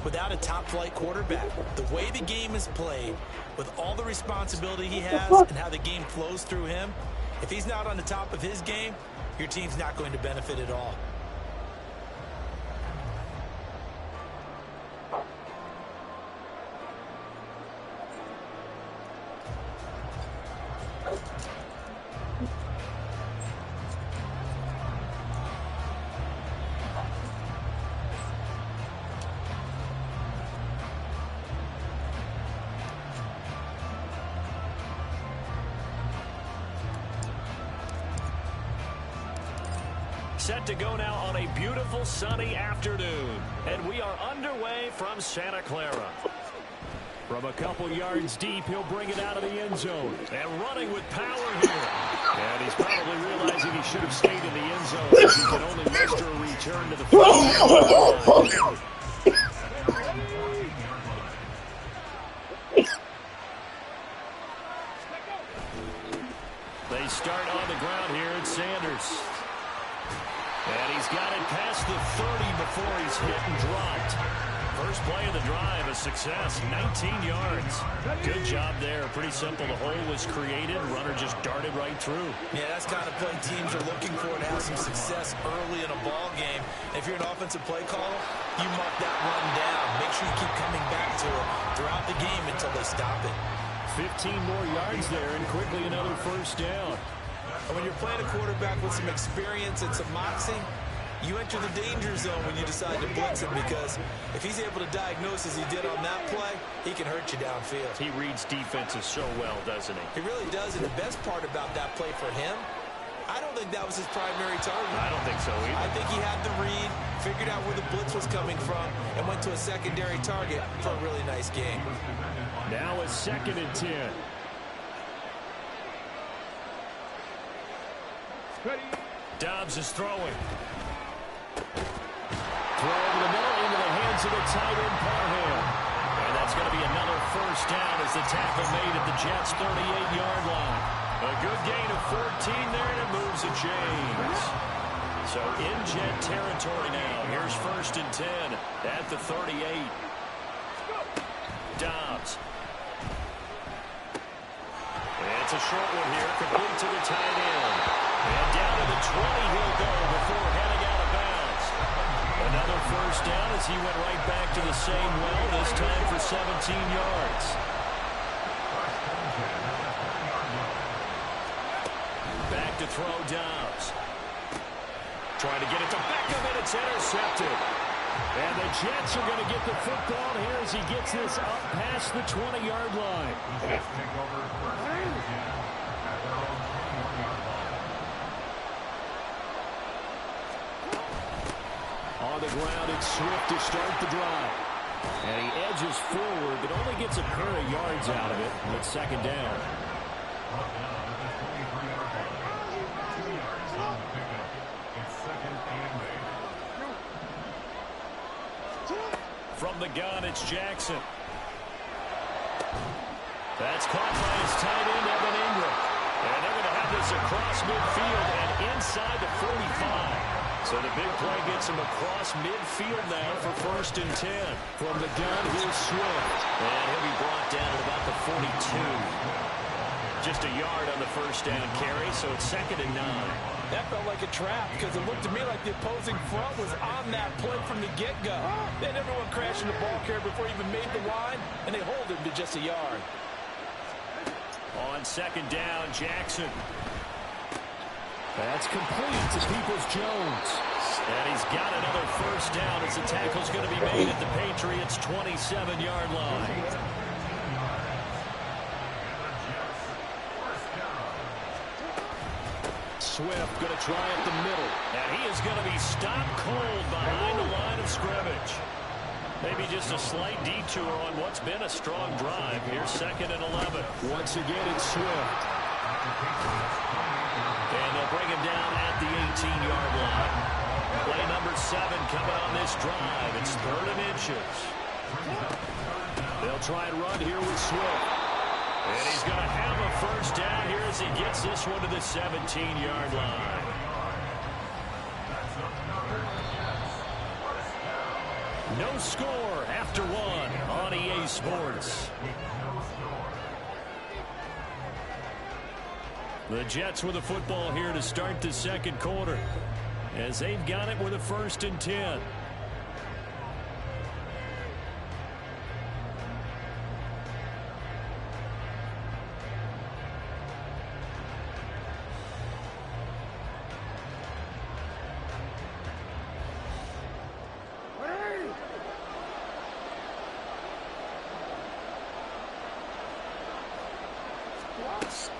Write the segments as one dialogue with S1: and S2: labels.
S1: without a top-flight quarterback. The way the game is played, with all the responsibility he has and how the game flows through him, if he's not on the top of his game, your team's not going to benefit at all.
S2: Set to go now on a beautiful sunny afternoon. And we are underway from Santa Clara. From a couple yards deep, he'll bring it out of the end zone. And running with power here. And he's probably realizing he should have stayed in the end zone, as he can only muster a return to the field. They start on the ground here at Sanders. And he's got it past the 30 before he's hit and dropped. First play of the drive, a success, 19 yards. Good job there. Pretty simple. The hole was created. Runner just darted right through.
S1: Yeah, that's kind of play teams are looking for to have some success early in a ball game. If you're an offensive play caller, you mark that run down. Make sure you keep coming back to it throughout the game until they stop it.
S2: 15 more yards there, and quickly another first down.
S1: And when you're playing a quarterback with some experience and some moxie, you enter the danger zone when you decide to blitz him, because if he's able to diagnose as he did on that play, he can hurt you downfield.
S2: He reads defenses so well, doesn't he?
S1: He really does, and the best part about that play for him, I don't think that was his primary target.
S2: I don't think so either.
S1: I think he had the read, figured out where the blitz was coming from, and went to a secondary target for a really nice game.
S2: Now it's 2nd and 10. Dobbs is throwing. Throw over the middle into the hands of the tight end, Parham. And that's going to be another first down as the tackle made at the Jets' 38-yard line. A good gain of 14 there, and it moves the chains. So in Jet territory now. Here's 1st and 10 at the 38. Dobbs. It's a short one here, complete to the tight end. And down to the 20 he'll go before heading out of bounds. Another first down as he went right back to the same well, this time for 17 yards. Back to throw Dobbs. Trying to get it to Beckham, and it's intercepted. And the Jets are going to get the football here as he gets this up past the 20-yard line. On the ground, it's Swift to start the drive. And he edges forward, but only gets a pair of yards out of it. And it's 2nd down. From the gun, it's Jackson. That's caught by his tight end, Evan Ingram. And they're going to have this across midfield and inside the 45. So the big play gets him across midfield now for 1st and 10. From the gun, here's Swift. And he'll be brought down at about the 42. Just a yard on the first down carry, so it's 2nd and 9.
S1: That felt like a trap, because it looked to me like the opposing front was on that play from the get-go. They had everyone crashing the ball carrier before he even made the line, and they hold him to just a yard.
S2: On 2nd down, Jackson. That's complete to Peoples-Jones. And he's got another first down as the tackle's going to be made at the Patriots' 27-yard line. Swift going to try at the middle. And he is going to be stopped cold behind the line of scrimmage. Maybe just a slight detour on what's been a strong drive. Here's 2nd and 11. Once again, it's Swift. And they'll bring him down at the 18-yard line. Play number 7 coming on this drive. It's 3rd and inches. They'll try and run here with Swift. And he's going to have a first down here as he gets this one to the 17-yard line. No No score after one on EA Sports. The Jets with the football here to start the second quarter, as they've got it with a 1st and 10.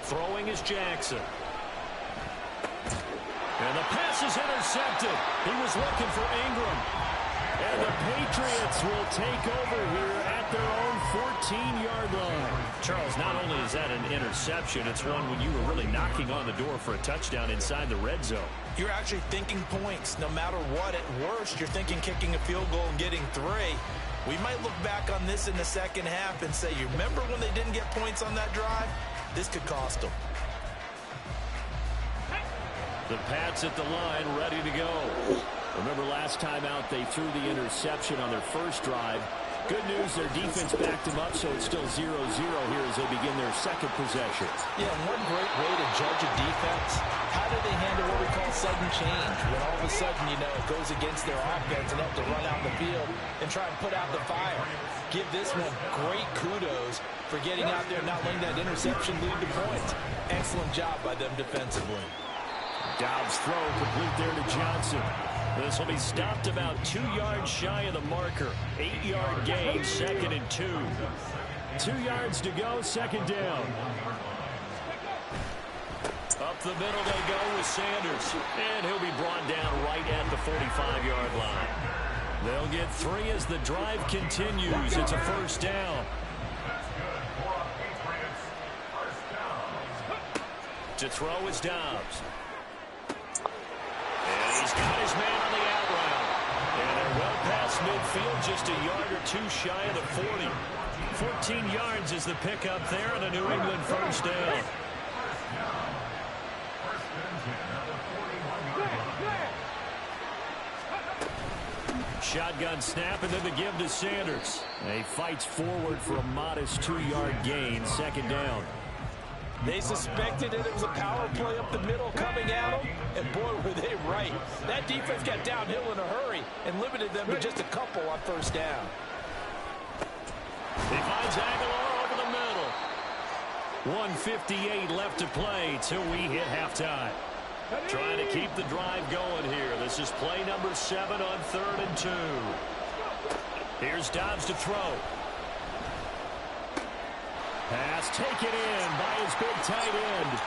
S2: Throwing is Jackson. And the pass is intercepted. He was looking for Ingram. And the Patriots will take over here at their own 14-yard line. Charles, not only is that an interception, it's one when you were really knocking on the door for a touchdown inside the red zone.
S1: You're actually thinking points. No matter what, at worst, you're thinking kicking a field goal and getting 3. We might look back on this in the second half and say, you remember when they didn't get points on that drive? This could cost them.
S2: The Pats at the line, ready to go. Remember last time out, they threw the interception on their first drive. Good news, their defense backed them up, so it's still 0-0 here as they begin their second possession.
S1: Yeah, and one great way to judge a defense, how do they handle what we call sudden change? When all of a sudden, you know, it goes against their offense and have to run out the field and try and put out the fire. Give this one great kudos for getting out there and not letting that interception lead to points. Excellent job by them defensively.
S2: Dobbs throw complete there to Johnson. This will be stopped about 2 yards shy of the marker. 8-yard gain, 2nd and 2. 2 yards to go, 2nd down. Up the middle they go with Sanders. And he'll be brought down right at the 45-yard line. They'll get 3 as the drive continues. It's a 1st down. To throw is Dobbs. And he's got his man on the out route. And they're well past midfield, just a yard or 2 shy of the 40. 14 yards is the pickup there on a New England 1st down. Shotgun snap and then the give to Sanders. He fights forward for a modest 2-yard gain, 2nd down.
S1: They suspected it was a power play up the middle coming at them, and boy, were they right. That defense got downhill in a hurry and limited them to just a couple on 1st down.
S2: He finds Aguilar over the middle. 1:58 left to play till we hit halftime. Trying to keep the drive going here. This is play number 7 on 3rd and 2. Here's Dobbs to throw. Pass taken in by his big tight end.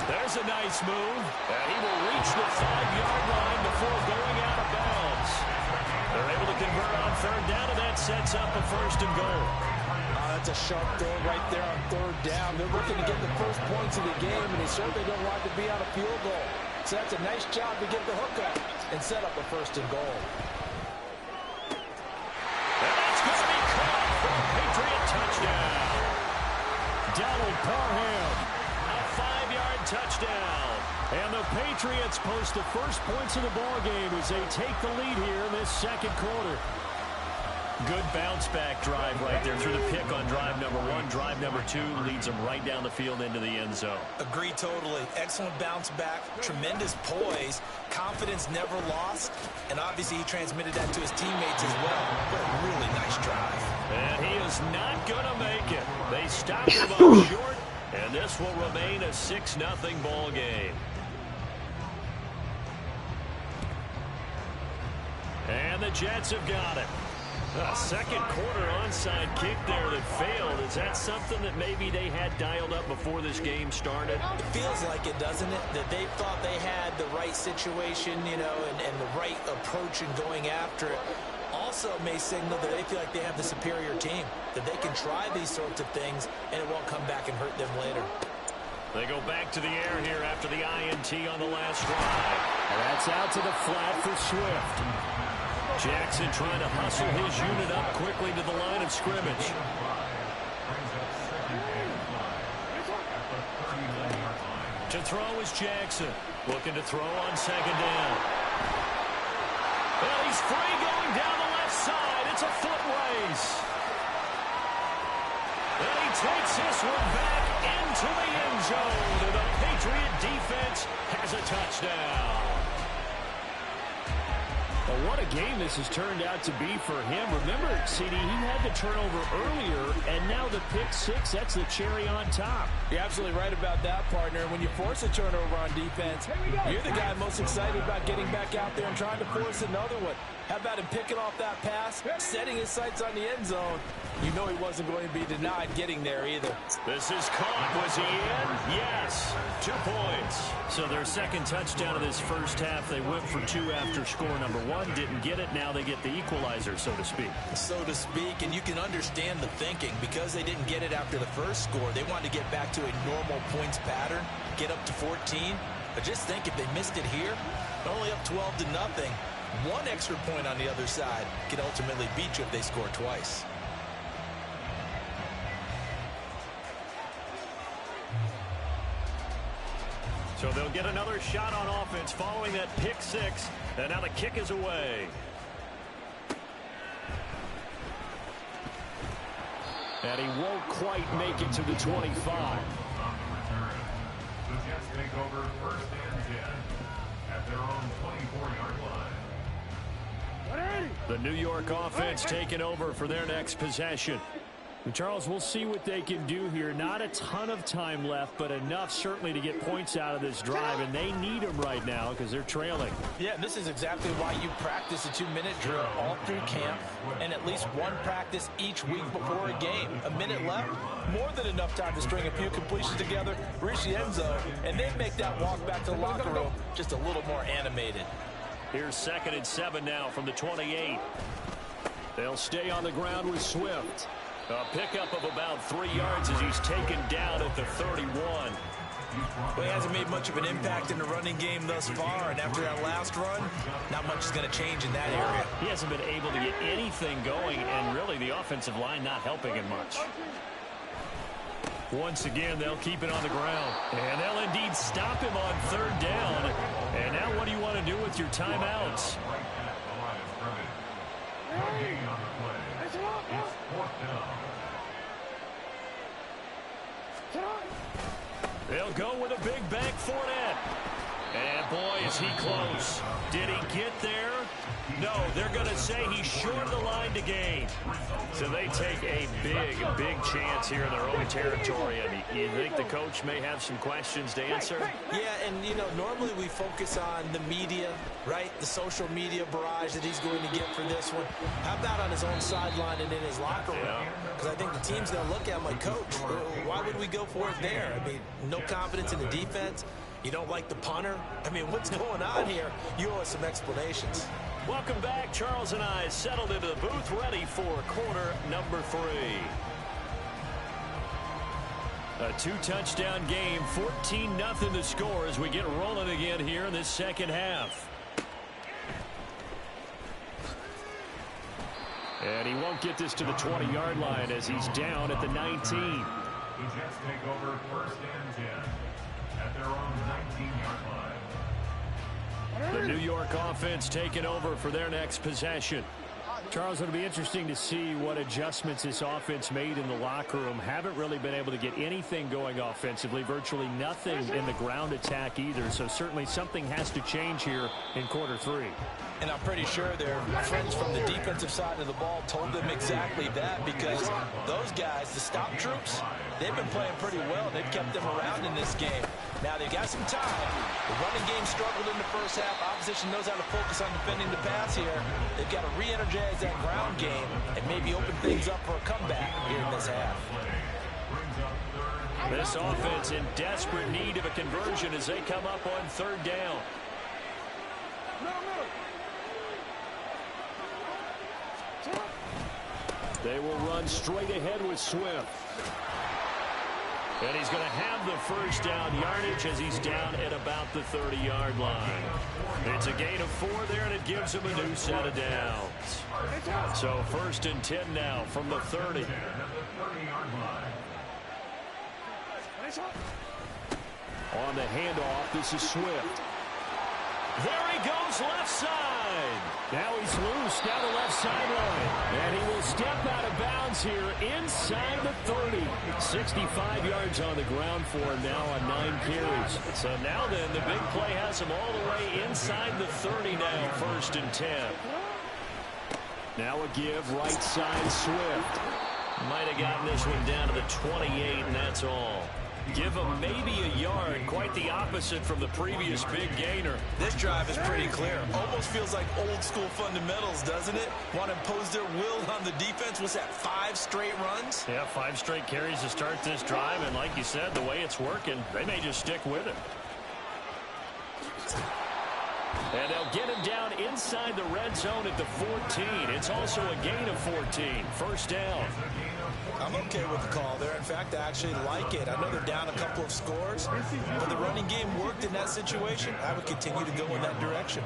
S2: There's a nice move. And he will reach the 5-yard line before going out of bounds. They're able to convert on 3rd down, and that sets up a 1st and goal.
S1: That's a sharp throw right there on 3rd down. They're looking to get the first points of the game, and they certainly don't want to be on a field goal. So that's a nice job to get the hook up and set up a 1st and goal.
S2: And that's going to be caught for a Patriot touchdown. Donald Parham, a 5-yard touchdown. And the Patriots post the first points of the ballgame as they take the lead here in this 2nd quarter. Good bounce-back drive right there through the pick on drive number 1. Drive number 2 leads them right down the field into the end zone.
S1: Agreed totally. Excellent bounce-back, tremendous poise, confidence never lost, and obviously he transmitted that to his teammates as well. What a really nice drive.
S2: And he is not going to make it. They stop him up short, and this will remain a 6-0 ball game. And the Jets have got it. A 2nd quarter onside kick there that failed. Is that something that maybe they had dialed up before this game started?
S1: It feels like it, doesn't it? That they thought they had the right situation, you know, and the right approach in going after it. Also may signal that they feel like they have the superior team, that they can try these sorts of things and it won't come back and hurt them later.
S2: They go back to the air here after the INT on the last drive. And that's out to the flat for Swift. Jackson trying to hustle his unit up quickly to the line of scrimmage. To throw is Jackson. Looking to throw on 2nd down. Well, he's free going down the left side. It's a foot race. And he takes this one back into the end zone. And the Patriot defense has a touchdown. Well, what a game this has turned out to be for him. Remember, CD, he had the turnover earlier, and now the pick six, that's the cherry on top.
S1: You're absolutely right about that, partner. When you force a turnover on defense, you're the guy most excited about getting back out there and trying to force another one. How about him picking off that pass, setting his sights on the end zone? You know he wasn't going to be denied getting there either.
S2: This is caught. Was he in? Yes. 2 points. So their second touchdown of this first half, they went for 2 after score number 1. Didn't get it. Now they get the equalizer, so to speak.
S1: So to speak, and you can understand the thinking. Because they didn't get it after the first score, they wanted to get back to a normal points pattern, get up to 14. But just think, if they missed it here, only up 12-0, 1 extra point on the other side could ultimately beat you if they score twice.
S2: So they'll get another shot on offense following that pick six. And now the kick is away. And he won't quite make it to the 25.
S3: The Jets take over first and 10 at their own 24-yard line.
S2: The New York offense taking over for their next possession. And Charles, we'll see what they can do here. Not a ton of time left, but enough certainly to get points out of this drive, and they need them right now because they're trailing.
S1: Yeah, this is exactly why you practice a 2-minute drill all through camp and at least 1 practice each week before a game. A minute left, more than enough time to string a few completions together, reach the end zone, and then make that walk back to the locker room just a little more animated.
S2: Here's 2nd and 7 now from the 28. They'll stay on the ground with Swift. A pickup of about 3 yards as he's taken down at the 31.
S1: Well, he hasn't made much of an impact in the running game thus far, and after that last run, not much is going to change in that area.
S2: He hasn't been able to get anything going, and really the offensive line not helping him much. Once again, they'll keep it on the ground, and they'll indeed stop him on 3rd down. And now what do you want to do with your timeouts? They'll go with a big bank Fournette. And boy, is he close. Did he get there? No, they're going to say he's short of the line to gain. So they take a big chance here in their own territory. And you think the coach may have some questions to answer?
S1: Yeah, and, you know, normally we focus on the media, right? The social media barrage that he's going to get for this one. How about on his own sideline and in his locker room? Because I think the team's going to look at him like, Coach, why would we go for it there? I mean, no confidence in the defense. You don't like the punter? I mean, what's going on here? You owe us some explanations.
S2: Welcome back. Charles and I settled into the booth, ready for quarter number 3. A 2-touchdown game, 14-0 the score as we get rolling again here in this second half. And he won't get this to the 20-yard line as he's down at the 19.
S3: The Jets take over first and 10 at their own 19-yard line.
S2: The New York offense taking over for their next possession. Charles, it'll be interesting to see what adjustments this offense made in the locker room. Haven't really been able to get anything going offensively, virtually nothing in the ground attack either. So certainly something has to change here in quarter 3.
S1: And I'm pretty sure their friends from the defensive side of the ball told them exactly that, because those guys, the stop troops, they've been playing pretty well. They've kept them around in this game. Now they've got some time. The running game struggled in the first half. Opposition knows how to focus on defending the pass here. They've got to re-energize that ground game and maybe open things up for a comeback here in this half.
S2: This offense in desperate need of a conversion as they come up on 3rd down. They will run straight ahead with Swift. And he's going to have the first down yardage as he's down at about the 30-yard line. It's a gain of 4 there, and it gives him a new set of downs. So 1st and 10 now from the 30. On the handoff, this is Swift. There he goes left side. Now he's loose down the left sideline. And he will step out of bounds here inside the 30. 65 yards on the ground for him now on 9 carries. So now then, the big play has him all the way inside the 30 now, 1st and 10. Now a give right side Swift. Might have gotten this one down to the 28, and that's all. Give him maybe a yard. Quite the opposite from the previous big gainer.
S1: This drive is pretty clear. Almost feels like old school fundamentals, doesn't it? Want to impose their will on the defense. Was that 5 straight runs?
S2: Yeah, 5 straight carries to start this drive. And like you said, the way it's working, they may just stick with it. And they'll get him down inside the red zone at the 14. It's also a gain of 14. 1st down.
S1: I'm okay with the call there. In fact, I actually like it. I know they're down a couple of scores, but the running game worked in that situation. I would continue to go in that direction.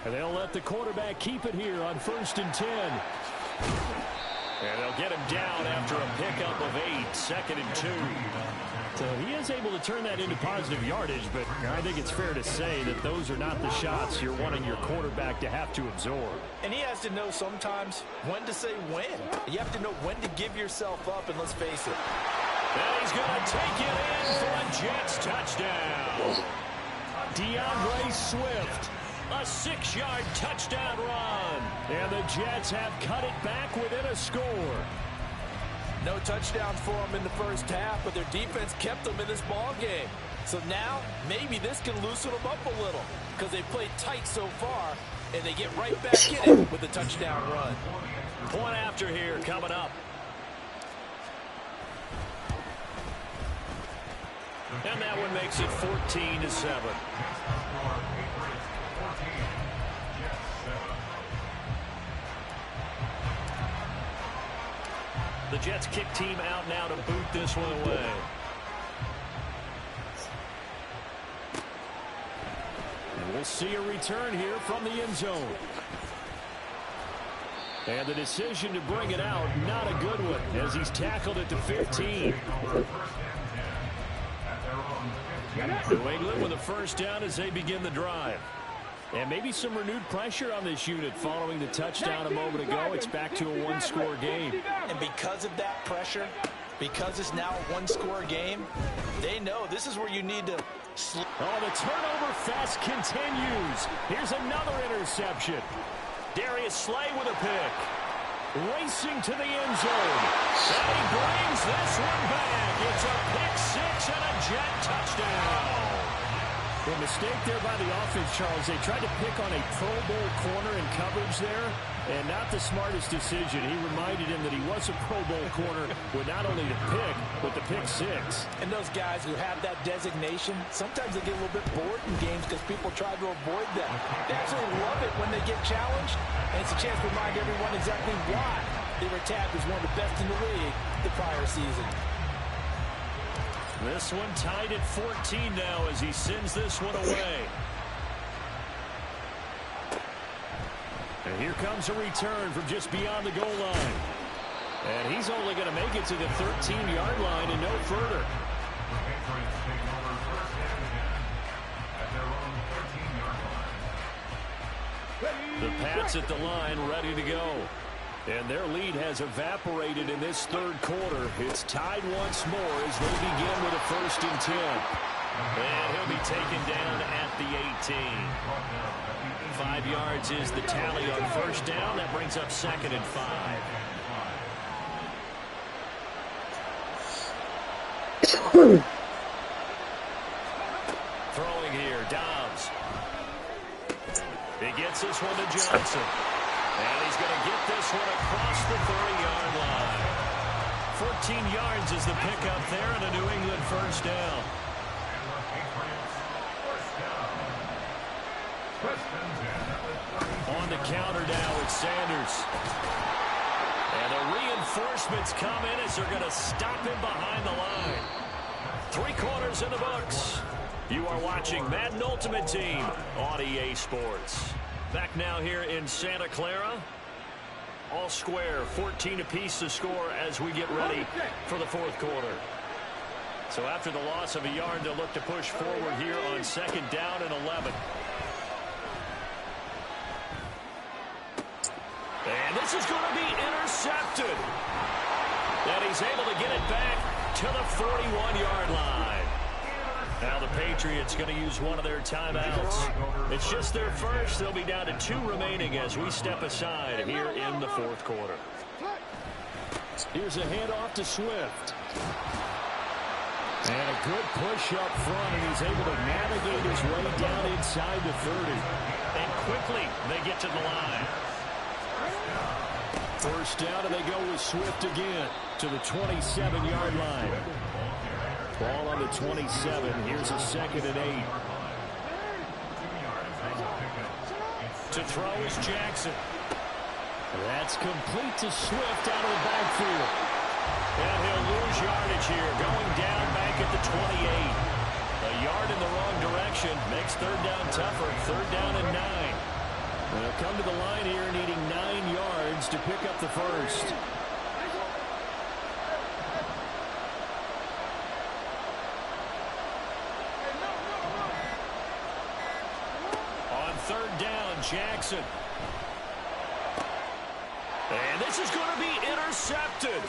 S2: And they'll let the quarterback keep it here on 1st and 10. And they'll get him down after a pickup of 8, 2nd and 2. So he is able to turn that into positive yardage, but I think it's fair to say that those are not the shots you're wanting your quarterback to have to absorb.
S1: And he has to know sometimes when to say when. You have to know when to give yourself up, and let's face it.
S2: And he's going to take it in for a Jets touchdown. DeAndre Swift, a 6-yard touchdown run. And the Jets have cut it back within a score.
S1: No touchdowns for them in the first half, but their defense kept them in this ball game. So now, maybe this can loosen them up a little because they played tight so far, and they get right back in it with a touchdown run.
S2: Point after here coming up. And that one makes it 14-7. The Jets kick team out now to boot this one away. And we'll see a return here from the end zone. And the decision to bring it out, not a good one, as he's tackled at the 15. New England with a 1st down as they begin the drive. And maybe some renewed pressure on this unit following the touchdown a moment ago. It's back to a 1-score game.
S1: And because of that pressure, because it's now a 1-score game, they know this is where you need to...
S2: Oh, the turnover fest continues. Here's another interception. Darius Slay with a pick. Racing to the end zone. And he brings this one back. It's a pick 6 and a Jet touchdown. A mistake there by the offense, Charles. They tried to pick on a Pro Bowl corner in coverage there, and not the smartest decision. He reminded him that he was a Pro Bowl corner with not only the pick, but the pick 6.
S1: And those guys who have that designation, sometimes they get a little bit bored in games because people try to avoid them. They actually love it when they get challenged, and it's a chance to remind everyone exactly why they were tagged as one of the best in the league the prior season.
S2: This one tied at 14 now as he sends this one away. And here comes a return from just beyond the goal line. And he's only going to make it to the 13-yard line and no further. The Pats at the line ready to go. And their lead has evaporated in this 3rd quarter. It's tied once more as they begin with a 1st and 10. And he'll be taken down at the 18. 5 yards is the tally on 1st down. That brings up 2nd and 5. Throwing here, Dobbs. He gets this one to Johnson. And he's going to get this one across the 30-yard line. 14 yards is the pickup there and a New England 1st down. On the counter now with Sanders. And the reinforcements come in as they're going to stop him behind the line. 3 quarters in the books. You are watching Madden Ultimate Team on EA Sports. Back now here in Santa Clara. All square, 14 apiece to score as we get ready for the 4th quarter. So after the loss of a yard, they'll look to push forward here on 2nd down and 11. And this is going to be intercepted. And he's able to get it back to the 41-yard line. Now the Patriots going to use one of their timeouts. It's just their first. They'll be down to 2 remaining as we step aside here in the 4th quarter.
S4: Here's a handoff to Swift. And a good push up front, and he's able to navigate his way down inside the 30.
S2: And quickly they get to the line.
S4: First down, and they go with Swift again to the 27-yard line. Ball on the 27. Here's a 2nd and 8.
S2: To throw is Jackson.
S4: That's complete to Swift out of the backfield.
S2: And he'll lose yardage here, going down back at the 28. A yard in the wrong direction makes 3rd down tougher. 3rd down and 9.
S4: They'll come to the line here needing 9 yards to pick up the first.
S2: On 3rd down, Jackson. And this is going to be intercepted.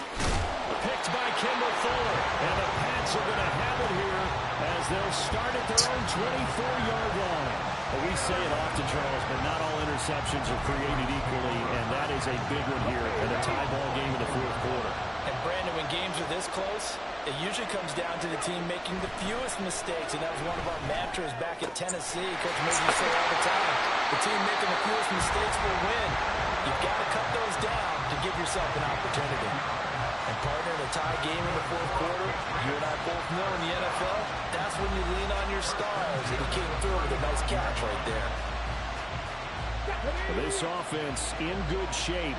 S2: Picked by Kendall Fuller. And the Pats are going to have it here as they'll start at their own 24-yard line.
S4: Well, we say it often, Charles, but not all interceptions are created equally, and that is a big one here in a tie ball game in the 4th quarter.
S1: And Brandon, when games are this close, it usually comes down to the team making the fewest mistakes, and that was one of our mantras back at Tennessee. Coach Murphy used to say all the time, the team making the fewest mistakes will win. You've got to cut those down to give yourself an opportunity. And partner, in a tie game in the 4th quarter, you and I both know in the NFL, that's when you lean on your stars, and he came through with a nice catch right there.
S4: This offense in good shape.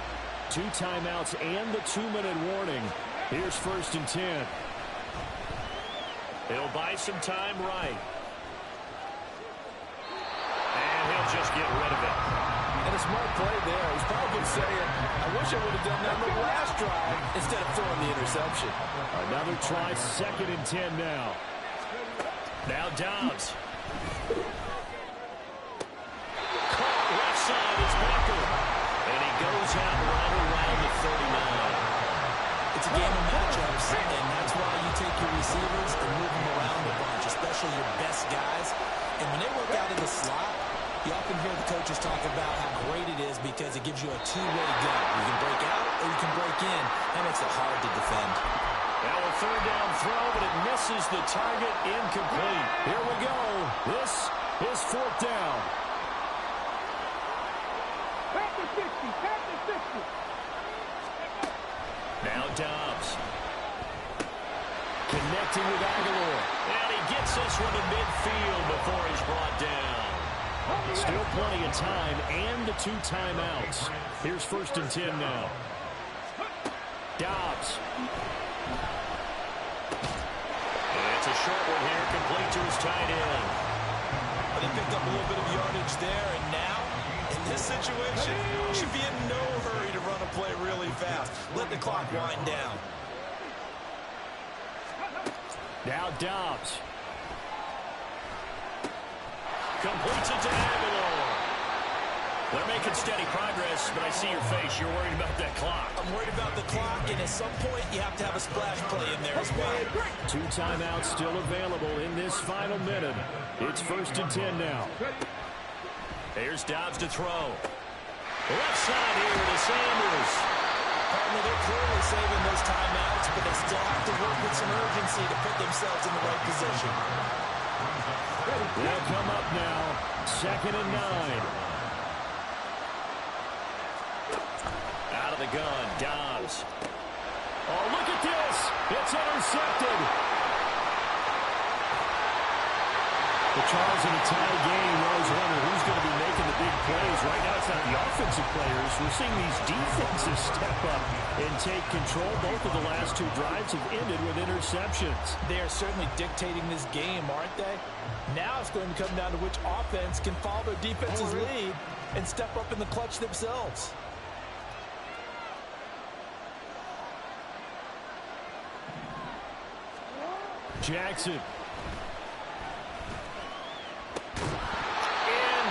S4: 2 timeouts and the 2-minute warning. Here's 1st and 10.
S2: He'll buy some time right. And he'll just get rid of it.
S1: And a smart play there. He's probably saying, I wish I would have done that on the last drive instead of throwing the interception.
S4: Another try, 2nd and 10 now.
S2: Now Dobbs. Caught left side, it's Becker. And he goes out right around the 39.
S1: It's a game of matchups, and that's why you take your receivers and move them around a bunch, especially your best guys. And when they work out in the slot, you often hear the coaches talk about how great it is because it gives you a two-way go. You can break out or you can break in. That makes it hard to defend.
S2: Now a 3rd down throw, but it misses the target, incomplete.
S4: Here we go. This is 4th down.
S2: Now Dobbs.
S4: Connecting with Aguilar.
S2: And he gets this one to midfield before he's brought down.
S4: Still plenty of time and the 2 timeouts. Here's 1st and 10 now. Dobbs.
S2: And it's a short one here, complete to his tight end.
S1: But he picked up a little bit of yardage there, and now, in this situation, you should be in no hurry to run a play really fast. Let the clock wind down.
S4: Now Dobbs.
S2: Completes it to Aguilar. They're making steady progress, but I see your face. You're worried about that clock.
S1: I'm worried about the clock, and at some point, you have to have a splash play in there as well.
S4: 2 timeouts still available in this final minute. It's 1st and 10 now.
S2: Here's Dobbs to throw. Left side here to Sanders.
S1: Partner, they're clearly saving those timeouts, but they still have to work with some urgency to put themselves in the right position.
S4: They'll come up now. 2nd and 9.
S2: Out of the gun, Dobbs.
S4: Oh, look at this. It's intercepted. The Charles in a tie game, you always wonder who's going to be making the big plays. Right now, it's not the offensive players. We're seeing these defenses step up and take control. Both of the last 2 drives have ended with interceptions.
S1: They are certainly dictating this game, aren't they? Now it's going to come down to which offense can follow their defense's lead and step up in the clutch themselves.
S4: Jackson.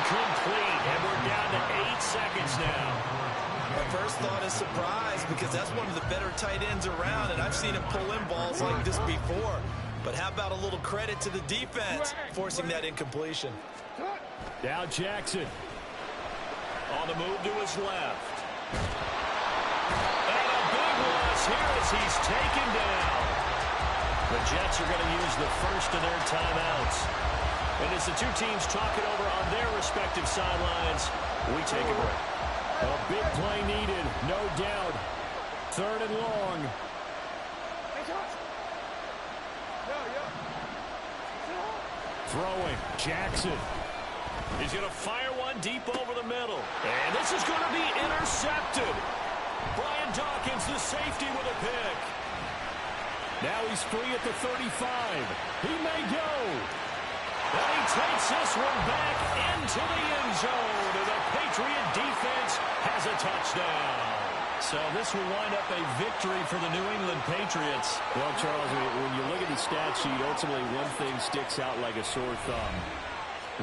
S2: Incomplete, and we're down to 8 seconds now.
S1: My first thought is surprise because that's one of the better tight ends around, and I've seen him pull in balls like this before. But how about a little credit to the defense forcing that incompletion?
S4: Now Jackson.
S2: On the move to his left. And a big loss here as he's taken down. The Jets are going to use the first of their timeouts. And as the two teams talk it over on their respective sidelines, we take a break.
S4: A big play needed, no doubt. 3rd and long. Throwing, Jackson.
S2: He's going to fire one deep over the middle. And this is going to be intercepted. Brian Dawkins, the safety, with a pick.
S4: Now he's free at the 35. He may go.
S2: And he takes this one back into the end zone. And the Patriot defense has a touchdown.
S4: So this will wind up a victory for the New England Patriots. Well, Charles, when you look at the stat sheet, ultimately one thing sticks out like a sore thumb.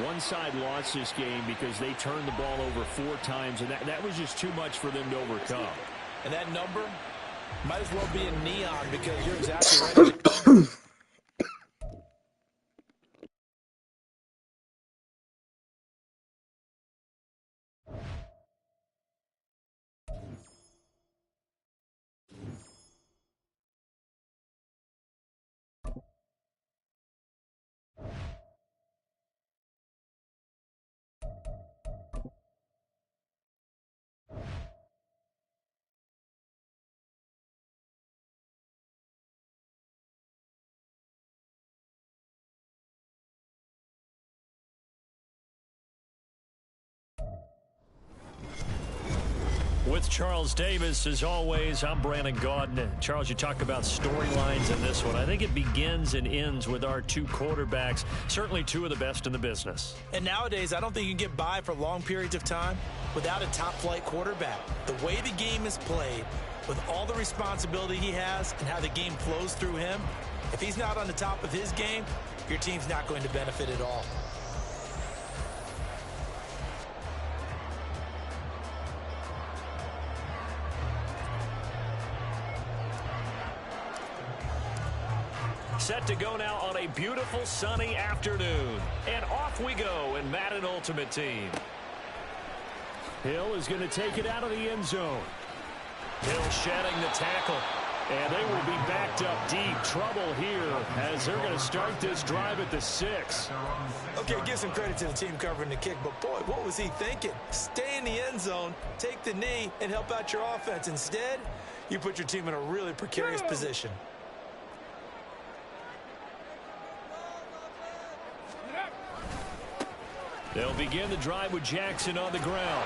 S4: One side lost this game because they turned the ball over 4 times, and that was just too much for them to overcome.
S1: And that number might as well be in neon because you're exactly right.
S2: With Charles Davis, as always, I'm Brandon Gaudin. Charles, you talk about storylines in this one. I think it begins and ends with our 2 quarterbacks, certainly 2 of the best in the business.
S1: And nowadays, I don't think you can get by for long periods of time without a top-flight quarterback. The way the game is played, with all the responsibility he has and how the game flows through him, if he's not on the top of his game, your team's not going to benefit at all.
S2: Set to go now on a beautiful sunny afternoon. And off we go in Madden Ultimate Team.
S4: Hill is going to take it out of the end zone.
S2: Hill shedding the tackle.
S4: And they will be backed up deep. Trouble here as they're going to start this drive at the 6.
S1: Okay, give some credit to the team covering the kick, but boy, what was he thinking? Stay in the end zone, take the knee, and help out your offense. Instead, you put your team in a really precarious position.
S2: They'll begin the drive with Jackson on the ground.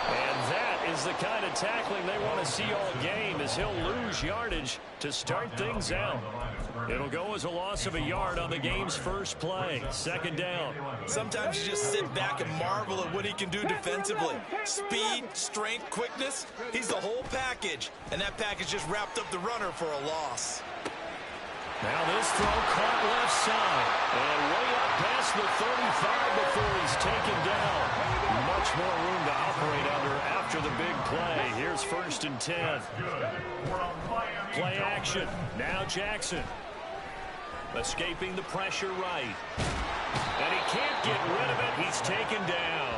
S2: And that is the kind of tackling they want to see all game as he'll lose yardage to start things out. It'll go as a loss of a yard on the game's first play. 2nd down.
S1: Sometimes you just sit back and marvel at what he can do defensively. Speed, strength, quickness, he's the whole package. And that package just wrapped up the runner for a loss.
S2: Now this throw caught left side. And way up past the 35 before he's taken down. Much more room to operate under after the big play. Here's 1st and 10. Play action. Now Jackson. Escaping the pressure right. And he can't get rid of it. He's taken down.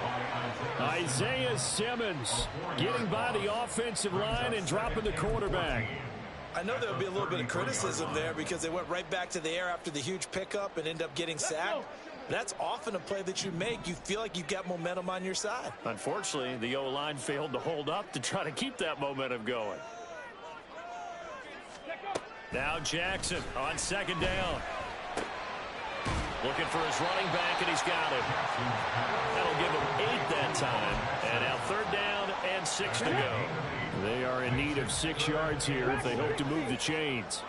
S4: Isaiah Simmons getting by the offensive line and dropping the quarterback.
S1: I know there'll be a little bit of criticism there because they went right back to the air after the huge pickup and end up getting sacked. That's often a play that you make. You feel like you've got momentum on your side.
S2: Unfortunately, the O-line failed to hold up to try to keep that momentum going. Now Jackson on 2nd down. Looking for his running back, and he's got it. That'll give him 8 that time. And now 3rd down and 6 to go.
S4: They are in need of 6 yards here if they hope to move the chains.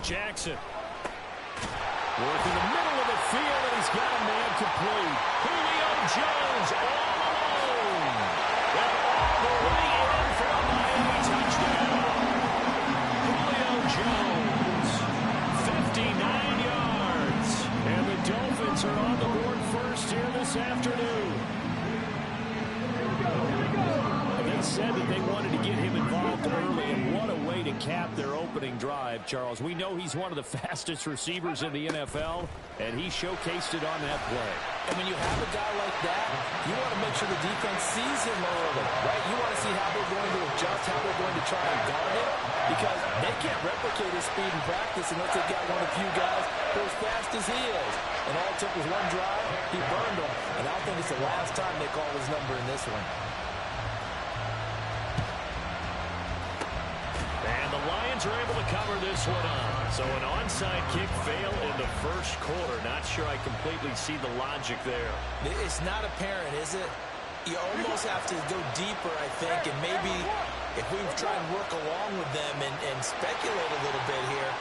S2: Jackson.
S4: Working the middle of the field, and he's got a man complete.
S2: Julio Jones all alone. And all the way in for a Miami touchdown. Julio Jones
S4: this afternoon. They said that they wanted to get him involved early, and what a way to cap their opening drive, Charles. We know he's one of the fastest receivers in the NFL, and he showcased it on that play.
S1: And when you have a guy like that, you want to make sure the defense sees him early, right? You want to see how they're going to adjust, how they're going to try and guard him, because they can't replicate his speed in practice unless they've got one of the few guys who are as fast as he is. And all it took was one drive, he burned them, and I don't think it's the last time they call his number in this one.
S2: Are able to cover this one up. So an onside kick fail in the first quarter. Not sure I completely see the logic there.
S1: It's not apparent, is it? You almost have to go deeper, I think, and maybe if we try and work along with them and speculate a little bit here,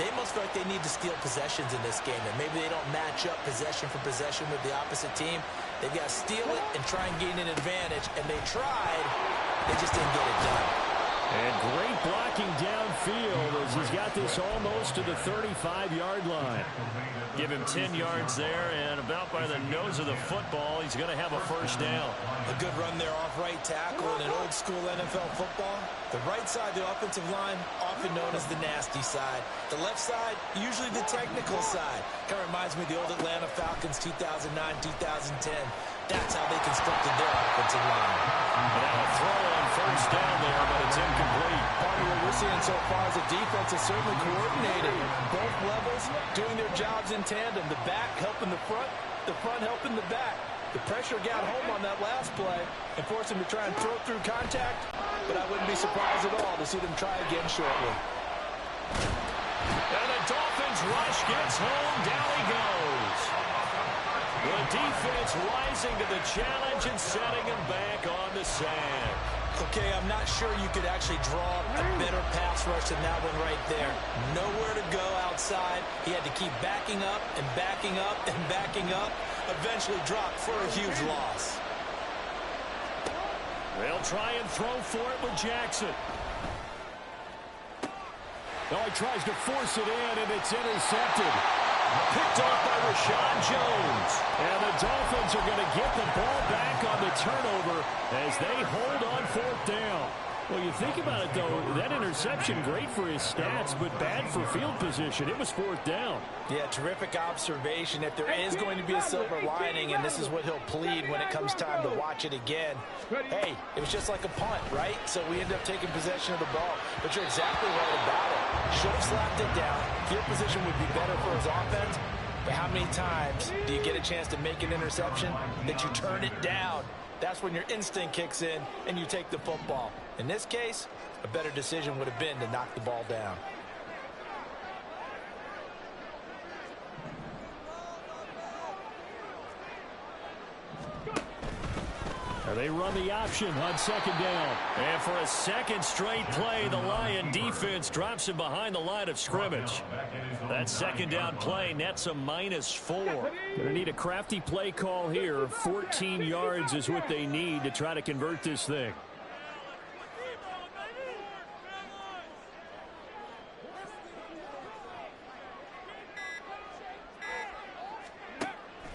S1: they must feel like they need to steal possessions in this game, and maybe they don't match up possession for possession with the opposite team. They've got to steal it and try and gain an advantage, and they tried. They just didn't get it done.
S4: And great blocking downfield as he's got this almost to the 35-yard line.
S2: Give him 10 yards there, and about by the nose of the football, he's going to have a first down.
S1: A good run there off right tackle in an old-school NFL football. The right side, the offensive line, often known as the nasty side. The left side, usually the technical side. Kind of reminds me of the old Atlanta Falcons 2009-2010. That's how they constructed their offensive line.
S2: Now a throw on first down there, but it's incomplete.
S1: Part of what we're seeing so far is the defense is certainly coordinated. Both levels doing their jobs in tandem. The back helping the front helping the back. The pressure got home on that last play and forced him to try and throw through contact, but I wouldn't be surprised at all to see them try again shortly.
S2: And the Dolphins rush gets home. Down he goes. The defense rising to the challenge and setting him back on the sand.
S1: Okay, I'm not sure you could actually draw a better pass rush than that one right there. Nowhere to go outside. He had to keep backing up and backing up and backing up. Eventually dropped for a huge loss.
S4: They'll try and throw for it with Jackson. Oh, he tries to force it in, and it's intercepted.
S2: Picked off by Rashawn Jones.
S4: And the Dolphins are going to get the ball back on the turnover as they hold on fourth down. Well, you think about it, though, that interception, great for his stats, but bad for field position. It was fourth down.
S1: Yeah, terrific observation. If there is going to be a silver lining, and this is what he'll plead when it comes time to watch it again, hey, it was just like a punt, right? So we end up taking possession of the ball. But you're exactly right about it. Should have slapped it down. Field position would be better for his offense. But how many times do you get a chance to make an interception that you turn it down? That's when your instinct kicks in and you take the football. In this case, a better decision would have been to knock the ball down.
S4: They run the option on second down.
S2: And for a second straight play, the Lion defense drops him behind the line of scrimmage. That second down play nets a -4.
S4: Going to need a crafty play call here. 14 yards is what they need to try to convert this thing.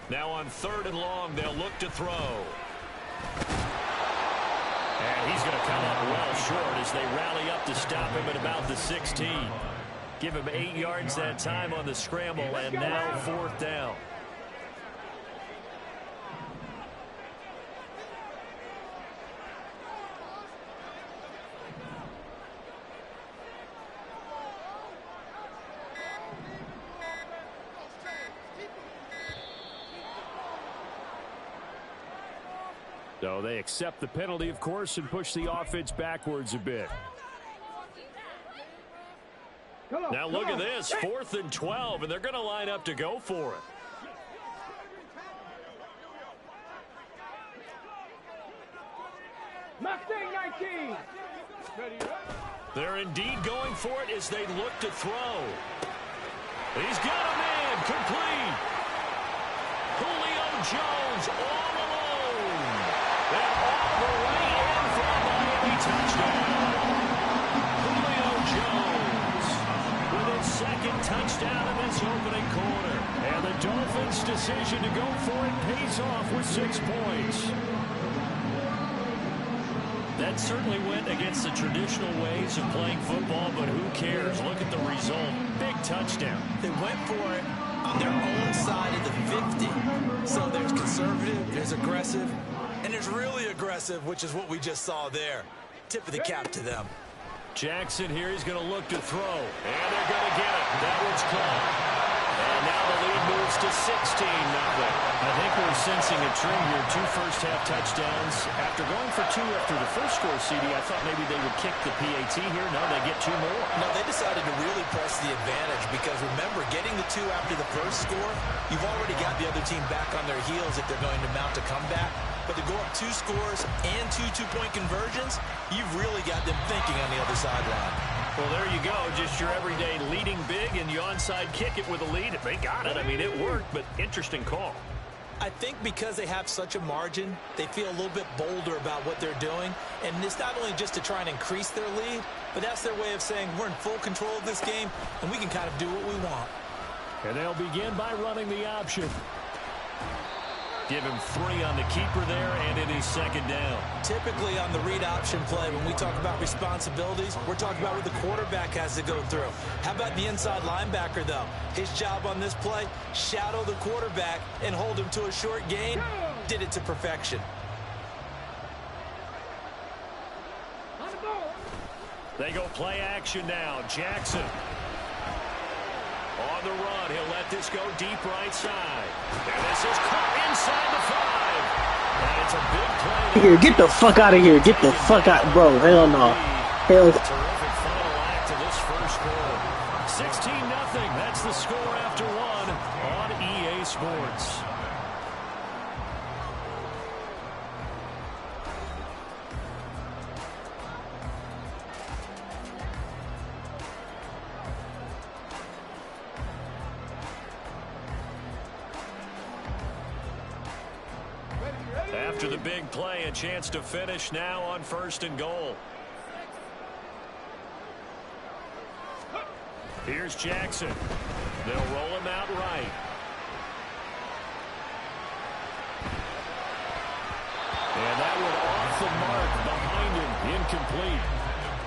S2: Now on 3rd and long, they'll look to throw. And he's going to come up well short as they rally up to stop him at about the 16. Give him 8 yards that time on the scramble, and now 4th down.
S4: So they accept the penalty, of course, and push the offense backwards a bit.
S2: Now look at this, 4th and 12, and they're going to line up to go for it.
S5: Mustang 19.
S2: They're indeed going for it as they look to throw. He's got a man, complete. Julio Jones all alone. And all the way in for a Miami touchdown. Julio Jones with his 2nd touchdown in this opening quarter.
S4: And the
S2: Dolphins' decision to go for it pays off with 6 points. That certainly went against the traditional ways of playing football, but who cares? Look at the result. Big touchdown.
S1: They went for it on their own side of the 50. So there's conservative, there's aggressive, and there's really aggressive, which is what we just saw there. Tip of the cap to them.
S2: Jackson here, he's going to look to throw. And they're going to get it. That one's caught. And now the lead moves to 16-0.
S4: I think we're sensing a trend here. 2 first-half touchdowns. After going for 2 after the first score, CD, I thought maybe they would kick the PAT here. No, they get 2 more.
S1: No, they decided to really press the advantage because, remember, getting the 2 after the first score, you've already got the other team back on their heels if they're going to mount a comeback. But to go up 2 scores and 2 two-point conversions, you've really got them thinking on the other sideline.
S2: Well, there you go. Just your everyday leading big, and you onside kick it with a lead. They got it. I mean, it worked, but interesting call.
S1: I think because they have such a margin, they feel a little bit bolder about what they're doing. And it's not only just to try and increase their lead, but that's their way of saying we're in full control of this game, and we can kind of do what we want.
S2: And they'll begin by running the option. Give him 3 on the keeper there, and it is 2nd down.
S1: Typically on the read option play, when we talk about responsibilities, we're talking about what the quarterback has to go through. How about the inside linebacker, though? His job on this play, shadow the quarterback and hold him to a short gain. Did it to perfection.
S2: They go play action now. Jackson. On the run, he'll let this go deep right side. And this is caught inside the 5. And it's a big play.
S5: Here, get the fuck out of here. Get the fuck out, bro. Hell no. Hell.
S2: Terrific final act to this first quarter. 16-0. That's the score after 1 on EA Sports. After the big play, a chance to finish now on 1st and goal. Here's Jackson. They'll roll him out right. And that one off the mark behind him, incomplete.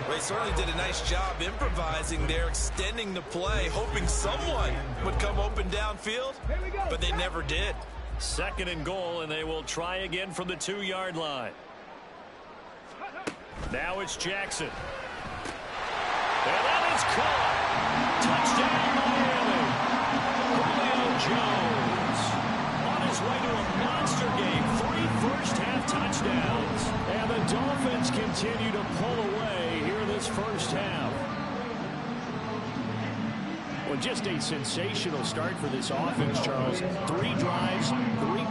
S1: They certainly did a nice job improvising there, extending the play, hoping someone would come open downfield, but they never did.
S2: 2nd and goal, and they will try again from the 2-yard line. Now it's Jackson. And that is caught. Touchdown, Miami. Julio Jones on his way to a monster game. 3 first-half touchdowns. And the Dolphins continue to pull away here in this first half.
S4: Well, just a sensational start for this offense, Charles. 3 drives, 3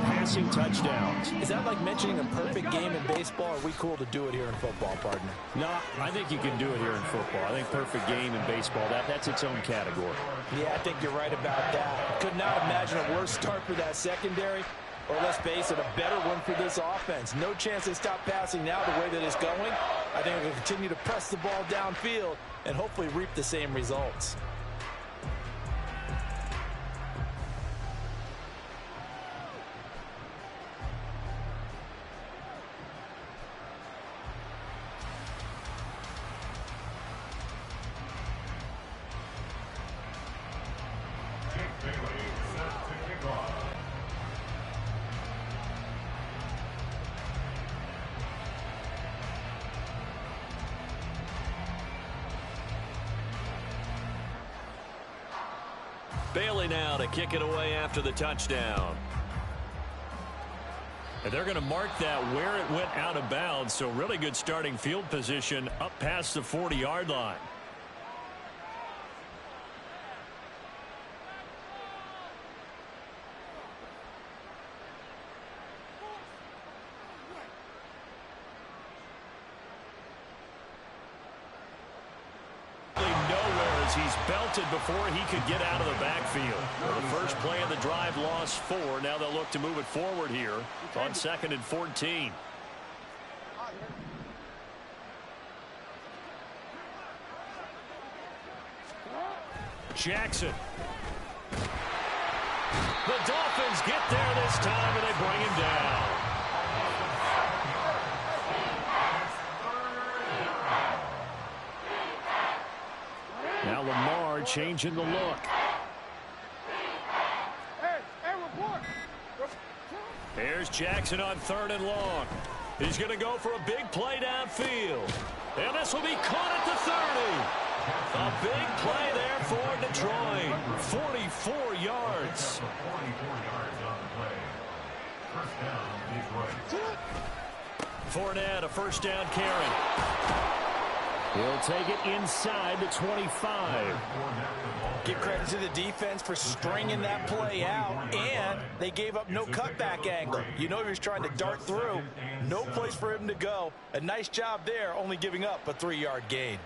S4: passing touchdowns.
S1: Is that like mentioning a perfect game in baseball? Or are we cool to do it here in football, partner?
S4: No, I think you can do it here in football. I think perfect game in baseball, that's its own category.
S1: Yeah, I think you're right about that. Could not imagine a worse start for that secondary, or let's face it, a better one for this offense. No chance they stop passing now the way that it's going. I think they'll continue to press the ball downfield and hopefully reap the same results.
S2: Bailey now to kick it away after the touchdown. And they're going to mark that where it went out of bounds, so really good starting field position up past the 40-yard line. He's belted before he could get out of the backfield. Well, the first play of the drive lost 4. Now they'll look to move it forward here on 2nd and 14. Jackson. The Dolphins get there this time, and they bring him down. Now Lamar changing the look. Here's Jackson on 3rd and long. He's going to go for a big play downfield. And this will be caught at the 30. A big play there for Detroit. 44 yards.
S3: 44 yards on the play. First down, Detroit.
S2: Fournette, a first down carry. He'll take it inside the 25.
S1: Give credit to the defense for stringing that play out, and they gave up no cutback angle. You know he was trying to dart through. No place for him to go. A nice job there, only giving up a 3-yard gain.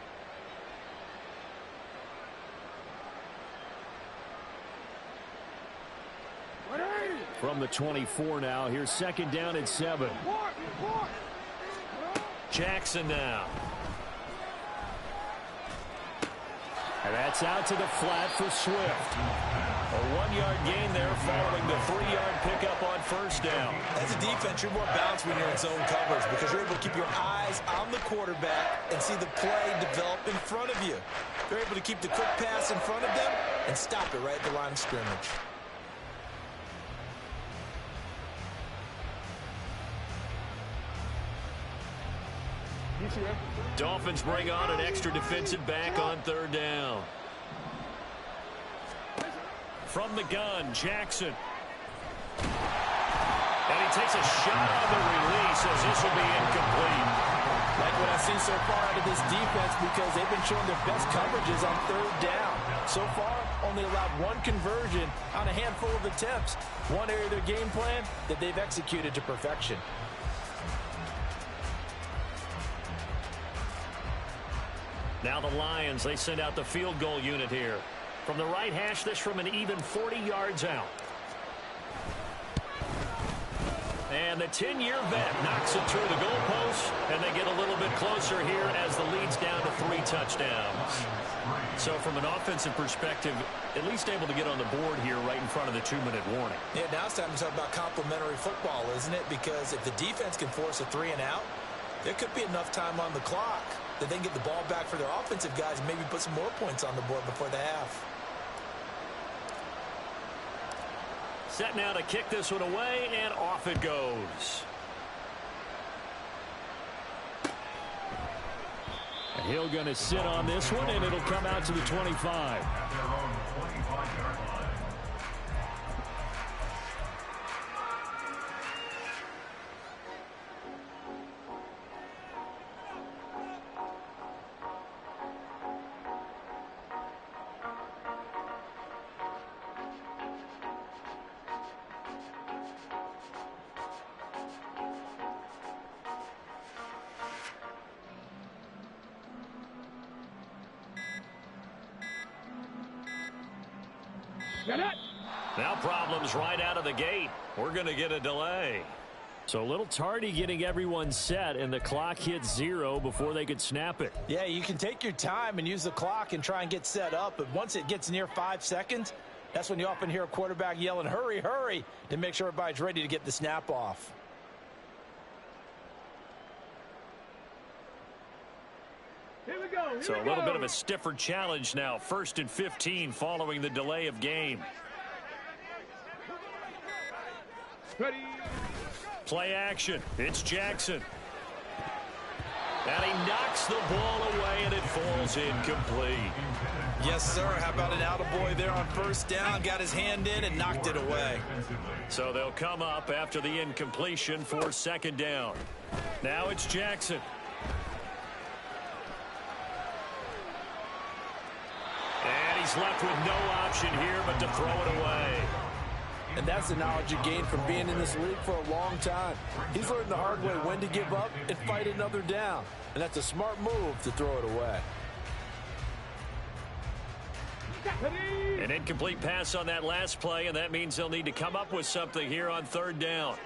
S2: From the 24 now, here's 2nd down and 7. Jackson now. And that's out to the flat for Swift. A 1-yard gain there following the 3-yard pickup on first down.
S1: As a defense, you're more balanced when you're in zone coverage because you're able to keep your eyes on the quarterback and see the play develop in front of you. They're able to keep the quick pass in front of them and stop it right at the line of scrimmage.
S2: Dolphins bring on an extra defensive back on 3rd down. From the gun, Jackson. And he takes a shot on the release as this will be incomplete.
S1: Like what I've seen so far out of this defense because they've been showing their best coverages on 3rd down. So far, only allowed 1 conversion on a handful of attempts. One area of their game plan that they've executed to perfection.
S2: Now the Lions, they send out the field goal unit here. From the right hash, this from an even 40 yards out. And the 10-year vet knocks it through the goalpost, and they get a little bit closer here as the lead's down to 3 touchdowns. So from an offensive perspective, at least able to get on the board here right in front of the 2-minute warning.
S1: Yeah, now it's time to talk about complementary football, isn't it? Because if the defense can force a 3 and out, there could be enough time on the clock that they can get the ball back for their offensive guys and maybe put some more points on the board before the half.
S2: Set now to kick this one away, and off it goes. And Hill going to sit on this one, and it'll come out to the 25.
S3: At their own 25-yard line.
S2: Now problems right out of the gate. We're going to get a delay. So a little tardy getting everyone set, and the clock hits 0 before they could snap it.
S1: Yeah, you can take your time and use the clock and try and get set up, but once it gets near 5 seconds, that's when you often hear a quarterback yelling, hurry, hurry, to make sure everybody's ready to get the snap off.
S2: So a little bit of a stiffer challenge now. 1st and 15 following the delay of game.
S6: Ready.
S2: Play action. It's Jackson. And he knocks the ball away, and it falls incomplete.
S1: Yes, sir. How about an attaboy there on 1st down? Got his hand in and knocked it away.
S2: So they'll come up after the incompletion for 2nd down. Now it's Jackson. And he's left with no option here but to throw it away.
S1: And that's the knowledge you gain from being in this league for a long time. He's learned the hard way when to give up and fight another down. And that's a smart move to throw it away.
S2: An incomplete pass on that last play, and that means they'll need to come up with something here on 3rd down.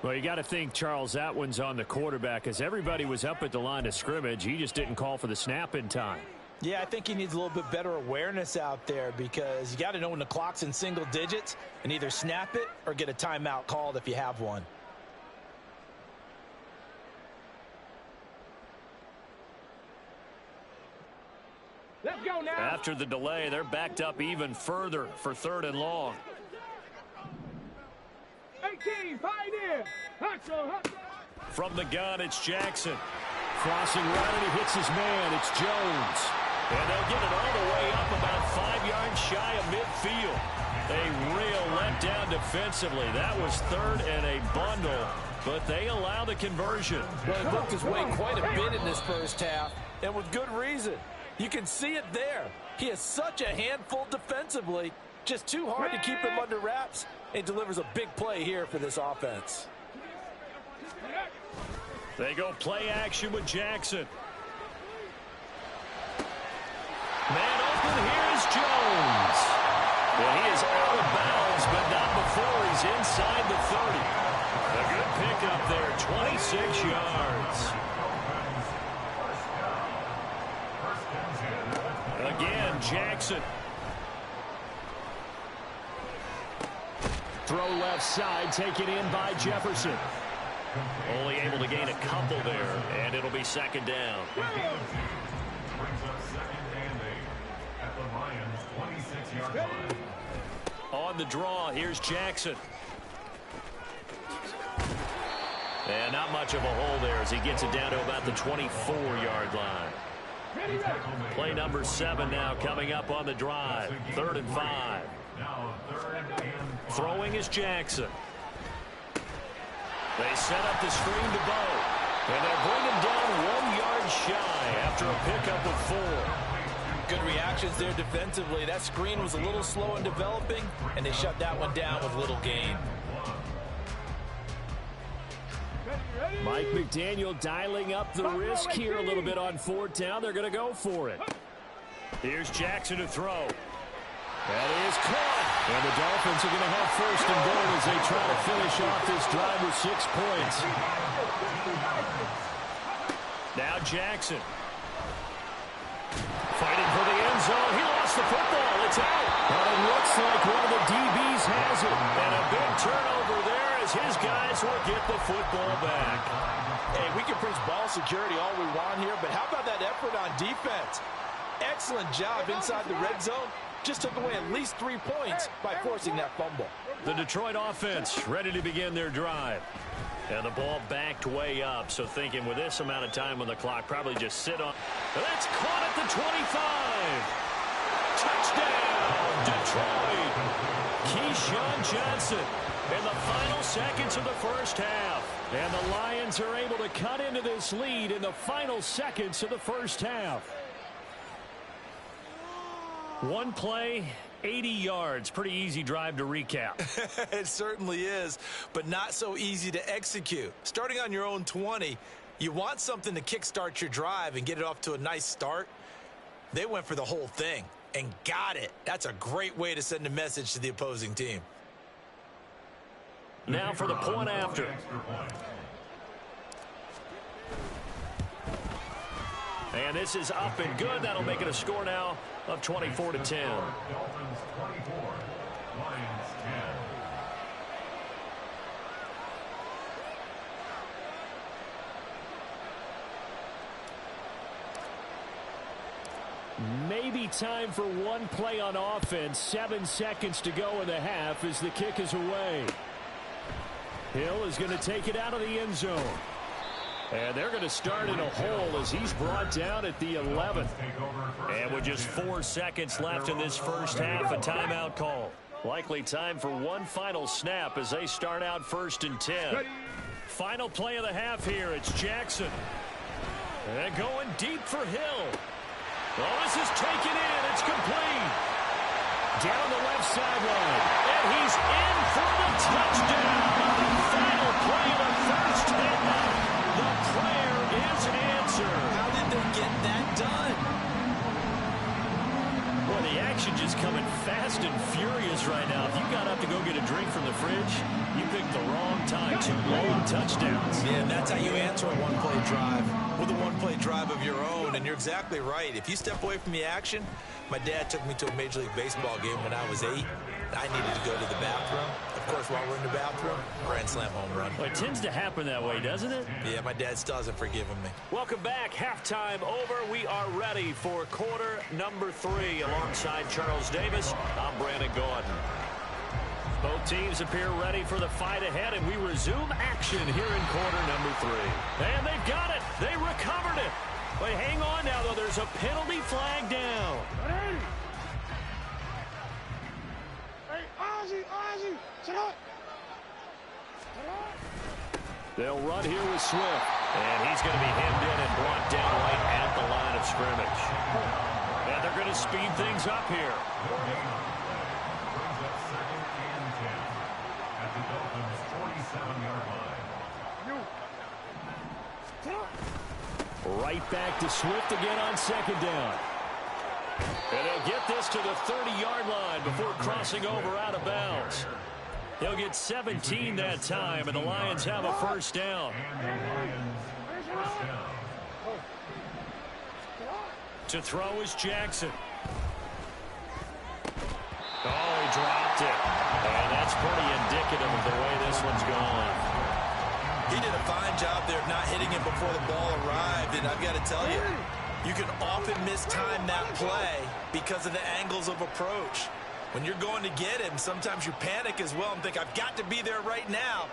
S4: Well, you got to think, Charles, that one's on the quarterback as everybody was up at the line of scrimmage. He just didn't call for the snap in time.
S1: Yeah, I think he needs a little bit better awareness out there because you got to know when the clock's in single digits and either snap it or get a timeout called if you have one.
S6: Let's go now.
S4: After the delay, they're backed up even further for 3rd and long.
S6: 18, pioneer. Hustle, hustle.
S4: From the gun, it's Jackson. Crossing right, and he hits his man. It's Jones. And they'll get it all the way up about 5 yards shy of midfield. A real letdown defensively. That was 3rd and a bundle, but they allow the conversion.
S1: Well, he booked his way quite a bit in this first half, and with good reason. You can see it there. He is such a handful defensively. Just too hard to keep him under wraps, and delivers a big play here for this offense.
S4: They go play action with Jackson. Man open, here's Jones. Well, he is out of bounds, but not before he's inside the 30. A good pickup there, 26 yards. Again, Jackson. Throw left side, taken in by Jefferson. Only able to gain a couple there, and it'll be 2nd down.
S3: Brings up 2nd and 8 at the Lions' 26-yard line.
S4: On the draw, here's Jackson. And not much of a hole there as he gets it down to about the 24-yard line. Play number 7 now coming up on the drive. 3rd and 5.
S3: Now 3rd and 5.
S4: Throwing is Jackson. They set up the screen to Bo. And they'll bring him down 1 yard shy after a pickup of 4.
S1: Good reactions there defensively. That screen was a little slow in developing, and they shut that one down with little gain.
S4: Mike McDaniel dialing up the risk here a little bit on 4th down. They're going to go for it. Here's Jackson to throw. That is caught. And the Dolphins are going to have 1st and goal as they try to finish off this drive with 6 points. Now Jackson. Fighting for the end zone. He lost the football. It's out. But it looks like one of the DBs has it. And a big turnover there as his guys will get the football back.
S1: Hey, we can preach ball security all we want here, but how about that effort on defense? Excellent job inside the red zone. Just took away at least 3 points by forcing that fumble.
S4: The Detroit offense ready to begin their drive. And the ball backed way up, so thinking with this amount of time on the clock, probably just sit on. That's caught at the 25. Touchdown, Detroit. Keyshawn Johnson in the final seconds of the first half. And the Lions are able to cut into this lead in the final seconds of the first half. One play, 80 yards. Pretty easy drive to recap.
S1: It certainly is, but not so easy to execute. Starting on your own 20, you want something to kickstart your drive and get it off to a nice start. They went for the whole thing and got it. That's a great way to send a message to the opposing team.
S4: Now for the point after. And this is up and good. That'll make it a score now of 24-10.
S3: Dolphins 24, Lions
S4: 10. Maybe time for one play on offense. 7 seconds to go in the half as the kick is away. Hill is going to take it out of the end zone. And they're going to start in a hole as he's brought down at the 11th. And with just 4 seconds left in this first half, a timeout call. Likely time for one final snap as they start out 1st and 10. Final play of the half here. It's Jackson. And going deep for Hill. Well, this is taken in. It's complete. Down the left sideline. And he's in for the touchdown. Final play of the first half. The prayer is answered.
S1: How did they get that done?
S4: Well, the action just
S2: is coming fast and furious right now. If you got up to go get a drink from the fridge, you picked the wrong time. 2 long touchdowns.
S1: Yeah, and that's how you answer a one-play drive with a one-play drive of your own. And you're exactly right. If you step away from the action, my dad took me to a Major League Baseball game when I was 8. I needed to go to the bathroom. Of course, while we're in the bathroom, grand slam home run.
S2: Well, it tends to happen that way, doesn't it?
S1: Yeah, my dad still hasn't forgiven me.
S2: Welcome back. Halftime over. We are ready for quarter number 3. Alongside Charles Davis, I'm Brandon Gordon. Both teams appear ready for the fight ahead, and we resume action here in quarter number 3. And they've got it. They recovered it. But hang on now, though. There's a penalty flag down. They'll run here with Swift. And he's going to be hemmed in and brought down right at the line of scrimmage. And they're going to speed things up here.
S3: Brings up 2nd and 10 at the Dolphins' 47-yard line.
S2: Right back to Swift again on 2nd down. And they'll get this to the 30-yard line before crossing over out of bounds. He'll get 17 that time, and the Lions have a first down.
S3: And the Lions first down.
S2: To throw is Jackson. Oh, he dropped it. And that's pretty indicative of the way this one's going.
S1: He did a fine job there of not hitting it before the ball arrived, and I've got to tell you, you can often mistime that play because of the angles of approach. When you're going to get him, sometimes you panic as well and think, I've got to be there right now.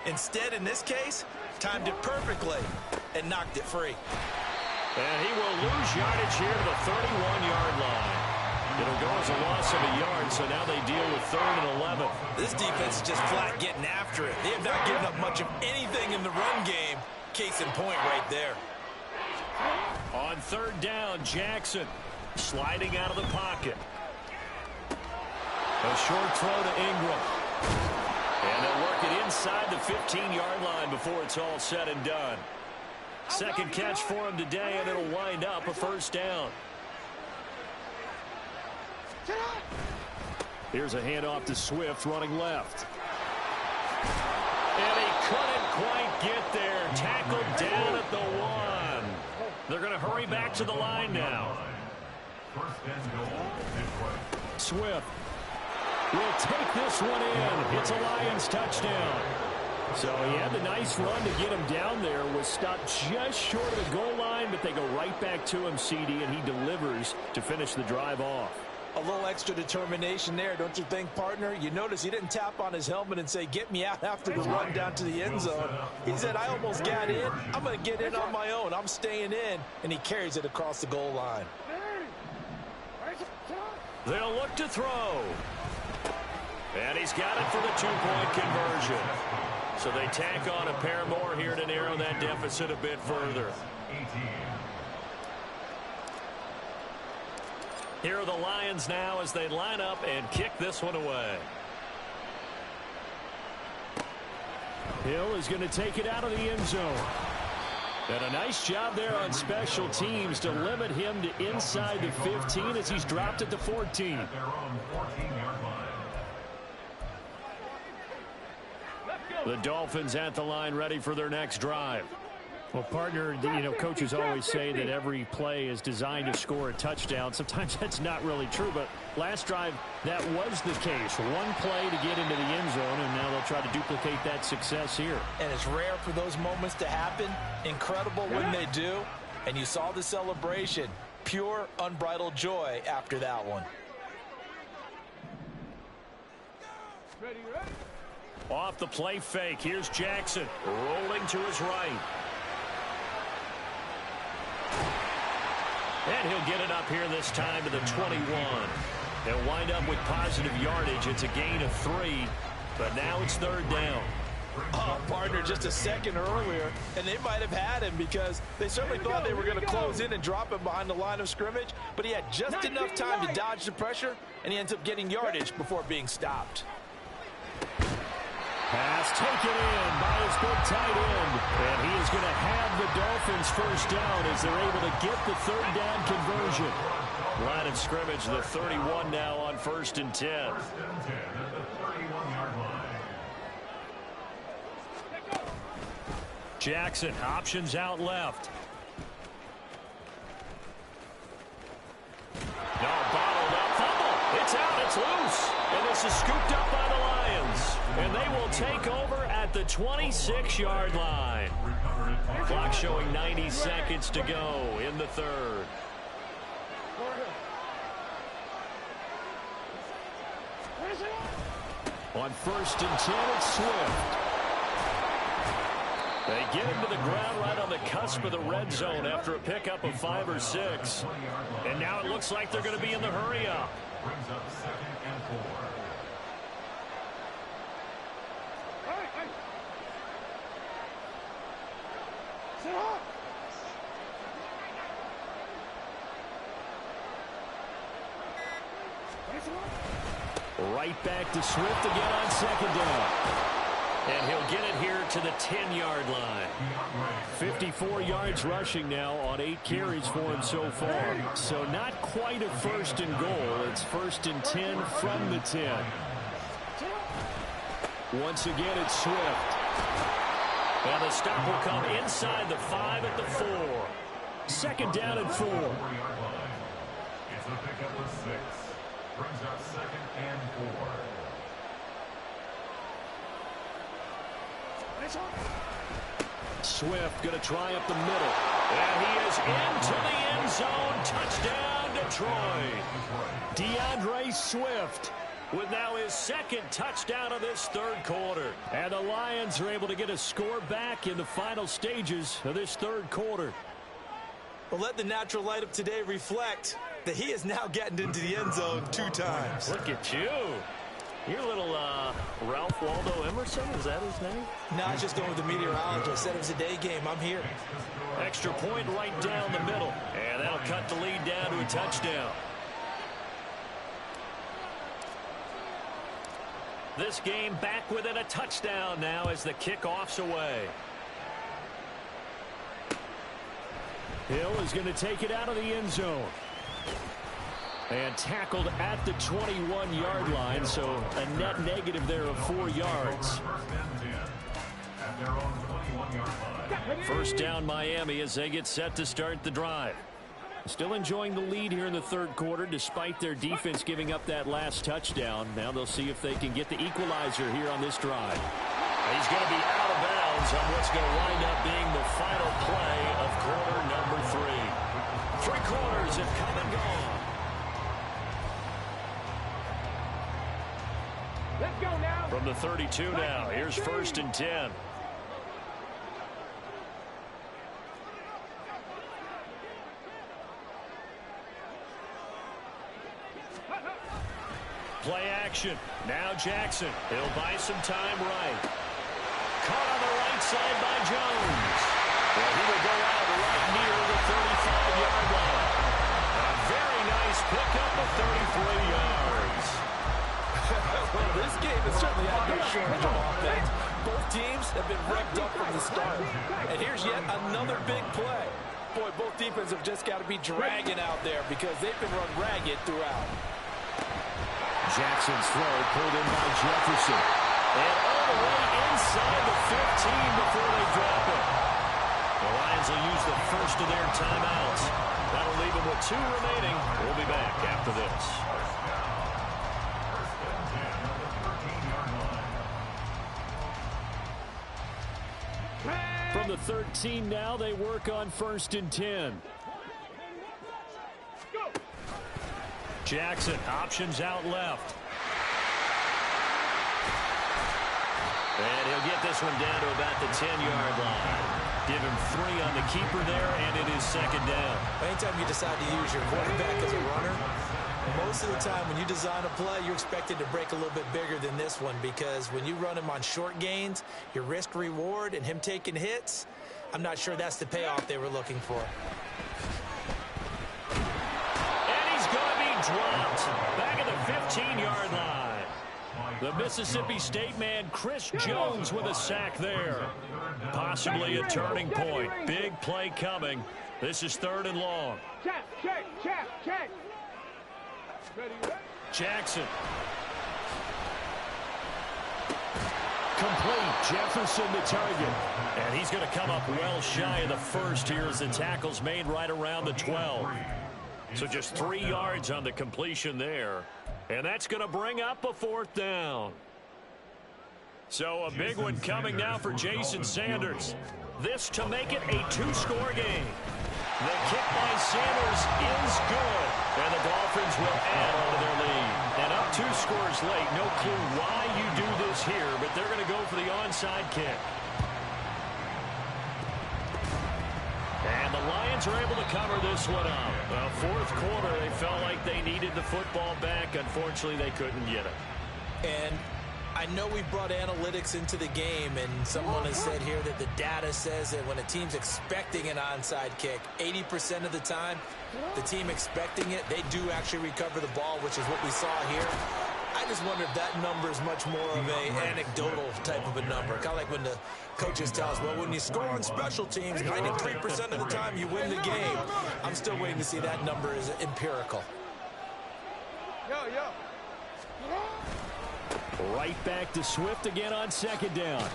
S1: Instead, in this case, timed it perfectly and knocked it free.
S2: And he will lose yardage here to the 31-yard line. It'll go as a loss of a yard, so now they deal with 3rd and 11.
S1: This defense is just flat getting after it. They have not given up much of anything in the run game. Case in point right there.
S2: On 3rd down, Jackson sliding out of the pocket. A short throw to Ingram. And they'll work it inside the 15-yard line before it's all said and done. Second catch for him today, and it'll wind up a first down. Here's a handoff to Swift running left. And he couldn't quite get there. Tackled down at the 1. They're going to hurry back to the line now.
S3: First and goal.
S2: Swift will take this one in. It's a Lions touchdown. So he had the nice run to get him down there. Was stopped just short of the goal line, but they go right back to him, CD, and he delivers to finish the drive off.
S1: A little extra determination there, don't you think, partner? You notice he didn't tap on his helmet and say, get me out after the run down to the end zone. He said, I almost got in. I'm going to get in on my own. I'm staying in. And he carries it across the goal line.
S2: They'll look to throw. And he's got it for the 2-point conversion. So they tack on a pair more here to narrow that deficit a bit further. Here are the Lions now as they line up and kick this one away. Hill is going to take it out of the end zone. And a nice job there on special teams to limit him to inside the 15 as he's dropped at the 14.
S3: At their own 14-yard line.
S2: The Dolphins at the line ready for their next drive.
S4: Well, partner, you know, coaches always say that every play is designed to score a touchdown. Sometimes that's not really true, but last drive, that was the case. One play to get into the end zone, and now they'll try to duplicate that success here.
S1: And it's rare for those moments to happen. Incredible when they do. And you saw the celebration. Pure, unbridled joy after that one.
S6: Ready?
S2: Off the play fake, here's Jackson rolling to his right. And he'll get it up here this time to the 21. They'll wind up with positive yardage. It's a gain of 3, but now it's 3rd down.
S1: Oh, partner, just a second earlier, and they might have had him because they certainly thought they were going to close in and drop him behind the line of scrimmage, but he had just enough time to dodge the pressure, and he ends up getting yardage before being stopped.
S2: Pass taken in by his big tight end. And he is going to have the Dolphins first down as they're able to get the 3rd down conversion. Line of scrimmage, the 31 now on 1st and 10.
S3: 1st and 10 at the 31-yard line.
S2: Jackson, options out left. No, bottled up, fumble. It's out, it's loose. And this is scooped up by the Lions. And they will take over at the 26-yard line. Clock showing 90 seconds to go in the third. On 1st and 10, it's Swift. They get him to the ground right on the cusp of the red zone after a pickup of 5 or 6. And now it looks like they're going to be in the hurry-up.
S3: Brings up 2nd and 4.
S2: Right back to Swift again on 2nd down. And he'll get it here to the 10-yard line. 54 yards rushing now on 8 carries for him so far. So not quite a 1st and goal. It's 1st and 10 from the 10. Once again, it's Swift. And the stop will come inside the 5 at the 4. 2nd down and 4.
S3: It's a pickup of 6. Brings up 2nd and 4.
S2: Swift going to try up the middle. And he is into the end zone. Touchdown, Detroit. DeAndre Swift with now his 2nd touchdown of this 3rd quarter. And the Lions are able to get a score back in the final stages of this 3rd quarter.
S1: Well, let the natural light of today reflect that he is now getting into the end zone 2 times.
S2: Look at you. Your little Ralph Waldo Emerson, is that his name?
S1: No, I was just going with the meteorologist. Said it was a day game. I'm here.
S2: Extra point right down the middle. And that'll cut the lead down to a touchdown. This game back within a touchdown now as the kickoff's away. Hill is going to take it out of the end zone. And tackled at the 21-yard line, so a net negative there of 4 yards. 1st down Miami as they get set to start the drive. Still enjoying the lead here in the 3rd quarter despite their defense giving up that last touchdown. Now they'll see if they can get the equalizer here on this drive. He's going to be out of bounds on what's going to wind up being the final play of quarter number 3. 3 quarters have come and gone.
S6: Let's go now.
S2: From the 32 now, here's 1st and 10. Play action. Now Jackson. He'll buy some time right. Caught on the right side by Jones. Well, he will go out right near the 35-yard line. A very nice pickup of 33 yards.
S1: Well, this game has certainly had no shortage of offense. Both teams have been revved up from the start. And here's yet another big play. Boy, both defenses have just got to be dragging out there because they've been run ragged throughout.
S2: Jackson's throw pulled in by Jefferson. And all the way inside the 15 before they drop it. The Lions will use the first of their timeouts. That'll leave them with 2 remaining. We'll be back after this. From the 13 now, they work on 1st and 10. Jackson, options out left. And he'll get this one down to about the 10-yard line. Give him 3 on the keeper there, and it is 2nd down.
S1: Anytime you decide to use your quarterback as a runner, most of the time when you design a play, you're expected to break a little bit bigger than this one because when you run him on short gains, your risk-reward and him taking hits, I'm not sure that's the payoff they were looking for.
S2: Dropped back at the 15-yard line. The Mississippi State man, Chris Jones, with a sack there. Possibly a turning point. Big play coming. This is 3rd and long.
S6: Check, check, check, check.
S2: Jackson. Complete. Jefferson the target. And he's going to come up well shy of the first here as the tackle's made right around the 12. So just 3 yards on the completion there. And that's going to bring up a 4th down. So a big one coming now for Jason Sanders. This to make it a 2-score game. The kick by Sanders is good. And the Dolphins will add on to their lead. And up 2 scores late. No clue why you do this here, but they're going to go for the onside kick. And the Lions are able to cover this one up. The 4th quarter, they felt like they needed the football back. Unfortunately, they couldn't get it.
S1: And I know we brought analytics into the game, and someone has said here that the data says that when a team's expecting an onside kick, 80% of the time, the team expecting it, they do actually recover the ball, which is what we saw here. I just wonder if that number is much more of a anecdotal type of a number. Kind of like when the coaches tell us, well, when you score on special teams, 93% of the time you win the game. I'm still waiting to see that number is empirical.
S2: Right back to Swift again on 2nd down.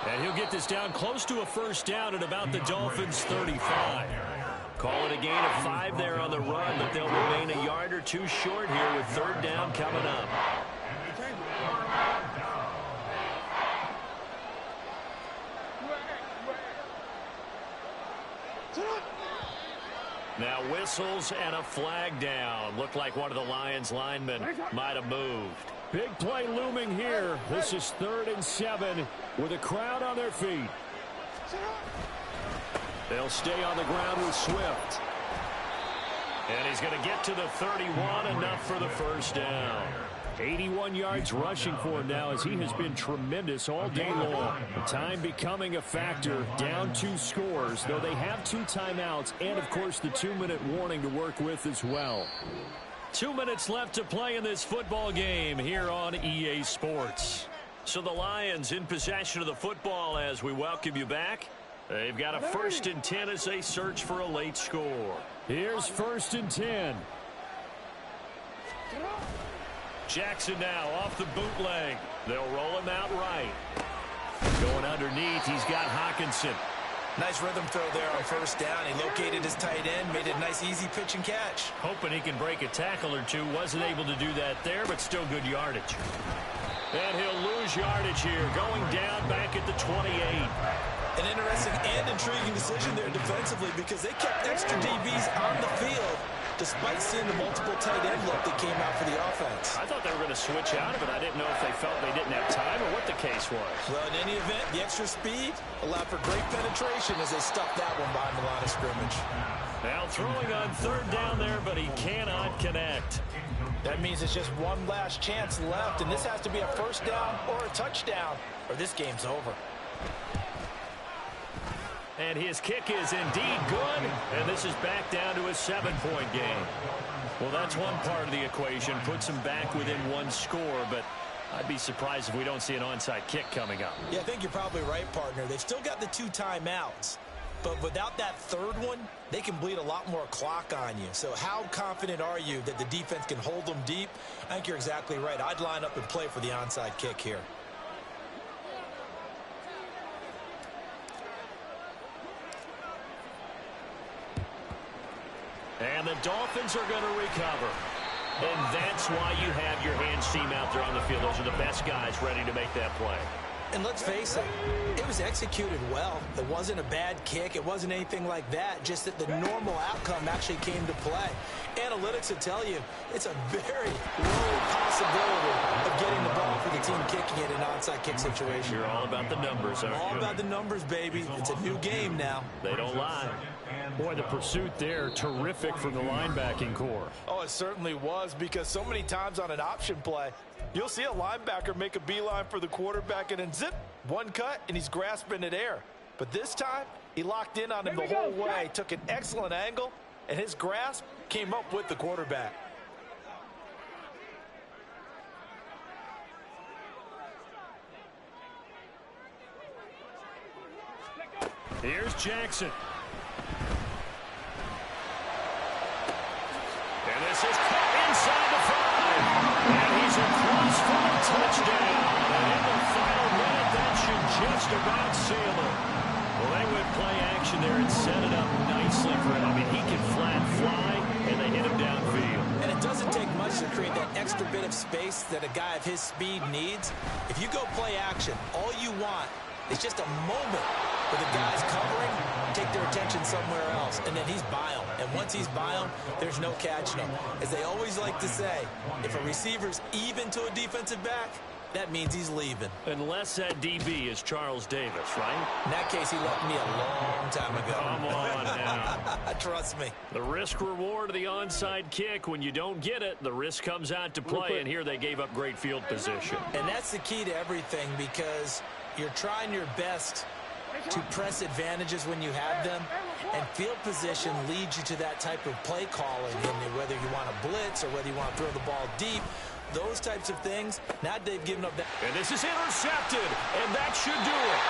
S2: And he'll get this down close to a 1st down at about the Dolphins' 35. Call it a gain of 5 there on the run, but they'll remain a yard or 2 short here with 3rd down coming up. Now whistles and a flag down. Looked like one of the Lions linemen might have moved.
S4: Big play looming here. This is 3rd and 7 with a crowd on their feet.
S2: They'll stay on the ground with Swift. And he's going to get to the 31, enough for the 1st down.
S4: 81 yards rushing for him now as he has been tremendous all day long. Time becoming a factor, down 2 scores, though they have 2 timeouts and, of course, the 2-minute warning to work with as well.
S2: 2 minutes left to play in this football game here on EA Sports. So the Lions in possession of the football as we welcome you back. They've got a 1st and 10 as they search for a late score.
S4: Here's 1st and 10.
S2: Jackson now off the bootleg. They'll roll him out right. Going underneath, he's got Hawkinson.
S1: Nice rhythm throw there on 1st down. He located his tight end, made it a nice easy pitch and catch.
S2: Hoping he can break a tackle or 2. Wasn't able to do that there, but still good yardage. And he'll lose yardage here, going down back at the 28.
S1: An interesting and intriguing decision there defensively because they kept extra DBs on the field despite seeing the multiple tight end look that came out for the offense.
S2: I thought they were going to switch out of it. I didn't know if they felt they didn't have time or what the case was.
S1: Well, in any event, the extra speed allowed for great penetration as they stuffed that one behind the line of scrimmage.
S2: Now throwing on 3rd down there, but he cannot connect.
S1: That means it's just one last chance left, and this has to be a 1st down or a touchdown, or this game's over.
S2: And his kick is indeed good, and this is back down to a 7-point game. Well, that's one part of the equation, puts him back within 1 score, but I'd be surprised if we don't see an onside kick coming up.
S1: Yeah, I think you're probably right, partner. They've still got the 2 timeouts, but without that 3rd one, they can bleed a lot more clock on you. So how confident are you that the defense can hold them deep? I think you're exactly right. I'd line up and play for the onside kick here.
S2: And the Dolphins are going to recover. And that's why you have your hands team out there on the field. Those are the best guys ready to make that play.
S1: And let's face it, it was executed well. It wasn't a bad kick. It wasn't anything like that. Just that the normal outcome actually came to play. Analytics will tell you it's a very low possibility of getting the ball for the team kicking it in an onside kick situation.
S2: You're all about the numbers, aren't you?
S1: All about the numbers, baby. It's a new game now.
S2: They don't lie.
S4: Boy, the pursuit there, terrific from the linebacking core.
S1: Oh, it certainly was, because so many times on an option play, you'll see a linebacker make a beeline for the quarterback and then zip, one cut, and he's grasping at air. But this time, he locked in on him the whole way, took an excellent angle, and his grasp came up with the quarterback.
S2: Here's Jackson. And this is caught inside the touchdown. And in the final minute, that should just about seal it. Well, they went play action there and set it up nicely for him. I mean, he can flat fly, and they hit him downfield.
S1: And it doesn't take much to create that extra bit of space that a guy of his speed needs. If you go play action, all you want is just a moment where the guy's covering, take their attention somewhere else, and then he's by him. And once he's by him, there's no catching him. As they always like to say, if a receiver's even to a defensive back, that means he's leaving.
S2: Unless that DB is Charles Davis, right?
S1: In that case, he left me a long time ago.
S2: Come on now.
S1: Trust me.
S2: The risk-reward of the onside kick, when you don't get it, the risk comes out to play, and here they gave up great field position.
S1: And that's the key to everything, because you're trying your best to press advantages when you have them, and field position leads you to that type of play calling, and whether you want to blitz or whether you want to throw the ball deep, those types of things. Now they've given up that.
S2: And this is intercepted, and that should do it.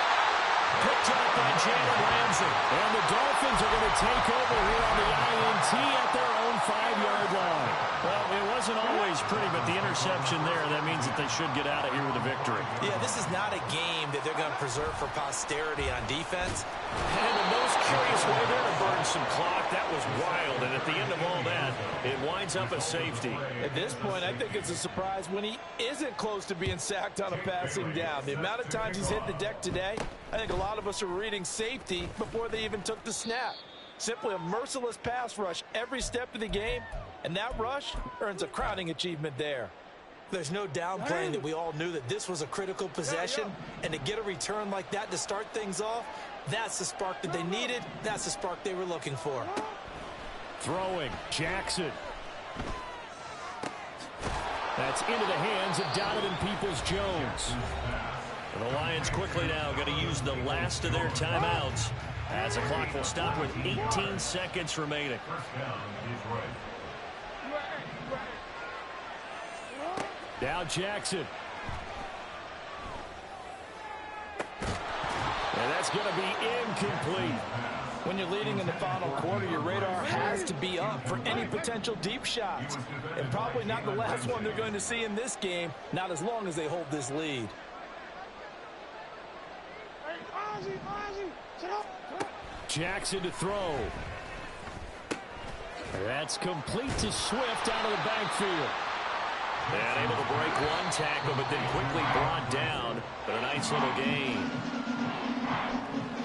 S2: Picked up by Jalen Ramsey.
S4: And the Dolphins are going to take over here on the INT at their own 5-yard line.
S2: Well, it wasn't always pretty, but the interception there, that means that they should get out of here with a victory.
S1: Yeah, this is not a game that they're going to preserve for posterity on defense.
S2: And the most curious way there to burn some clock, that was wild. And at the end of all that, it winds up a safety.
S6: At this point, I think it's a surprise when he isn't close to being sacked on a passing down. The amount of times he's hit the deck today, I think a lot of us are reading safety before they even took the snap. Simply a merciless pass rush every step of the game, and that rush earns a crowning achievement there.
S1: There's no downplaying that we all knew that this was a critical possession, and to get a return like that to start things off, that's the spark that they needed. That's the spark they were looking for.
S4: Throwing, Jackson. That's into the hands of Donovan Peoples-Jones.
S2: And the Lions quickly now going to use the last of their timeouts as the clock will stop with 18 seconds remaining.
S4: Now Jackson. And that's going to be incomplete.
S6: When you're leading in the final quarter, your radar has to be up for any potential deep shots. And probably not the last one they're going to see in this game, not as long as they hold this lead.
S4: Jackson to throw. That's complete to Swift out of the backfield.
S2: And able to break one tackle, but then quickly brought down. But a nice little gain.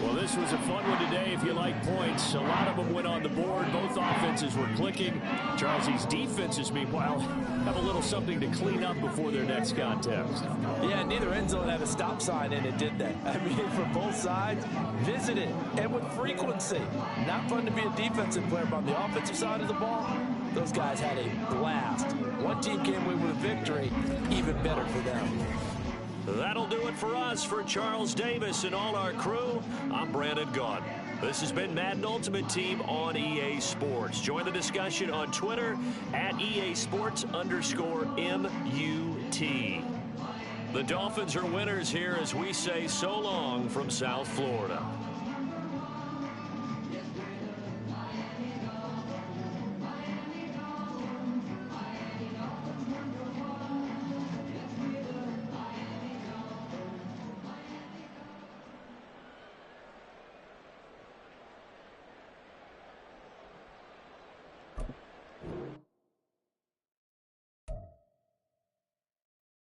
S4: Well, this was a fun one today if you like points. A lot of them went on the board. Both offenses were clicking. Charles's defenses, meanwhile, have a little something to clean up before their next contest.
S6: Yeah, neither end zone had a stop sign in it, did they? I mean, for both sides, visit it, and with frequency. Not fun to be a defensive player, but on the offensive side of the ball, those guys had a blast. One team came away with a victory, even better for them.
S2: That'll do it for us. For Charles Davis and all our crew, I'm Brandon Gaudin. This has been Madden Ultimate Team on EA Sports. Join the discussion on Twitter at EA Sports_MUT. The Dolphins are winners here as we say so long from South Florida.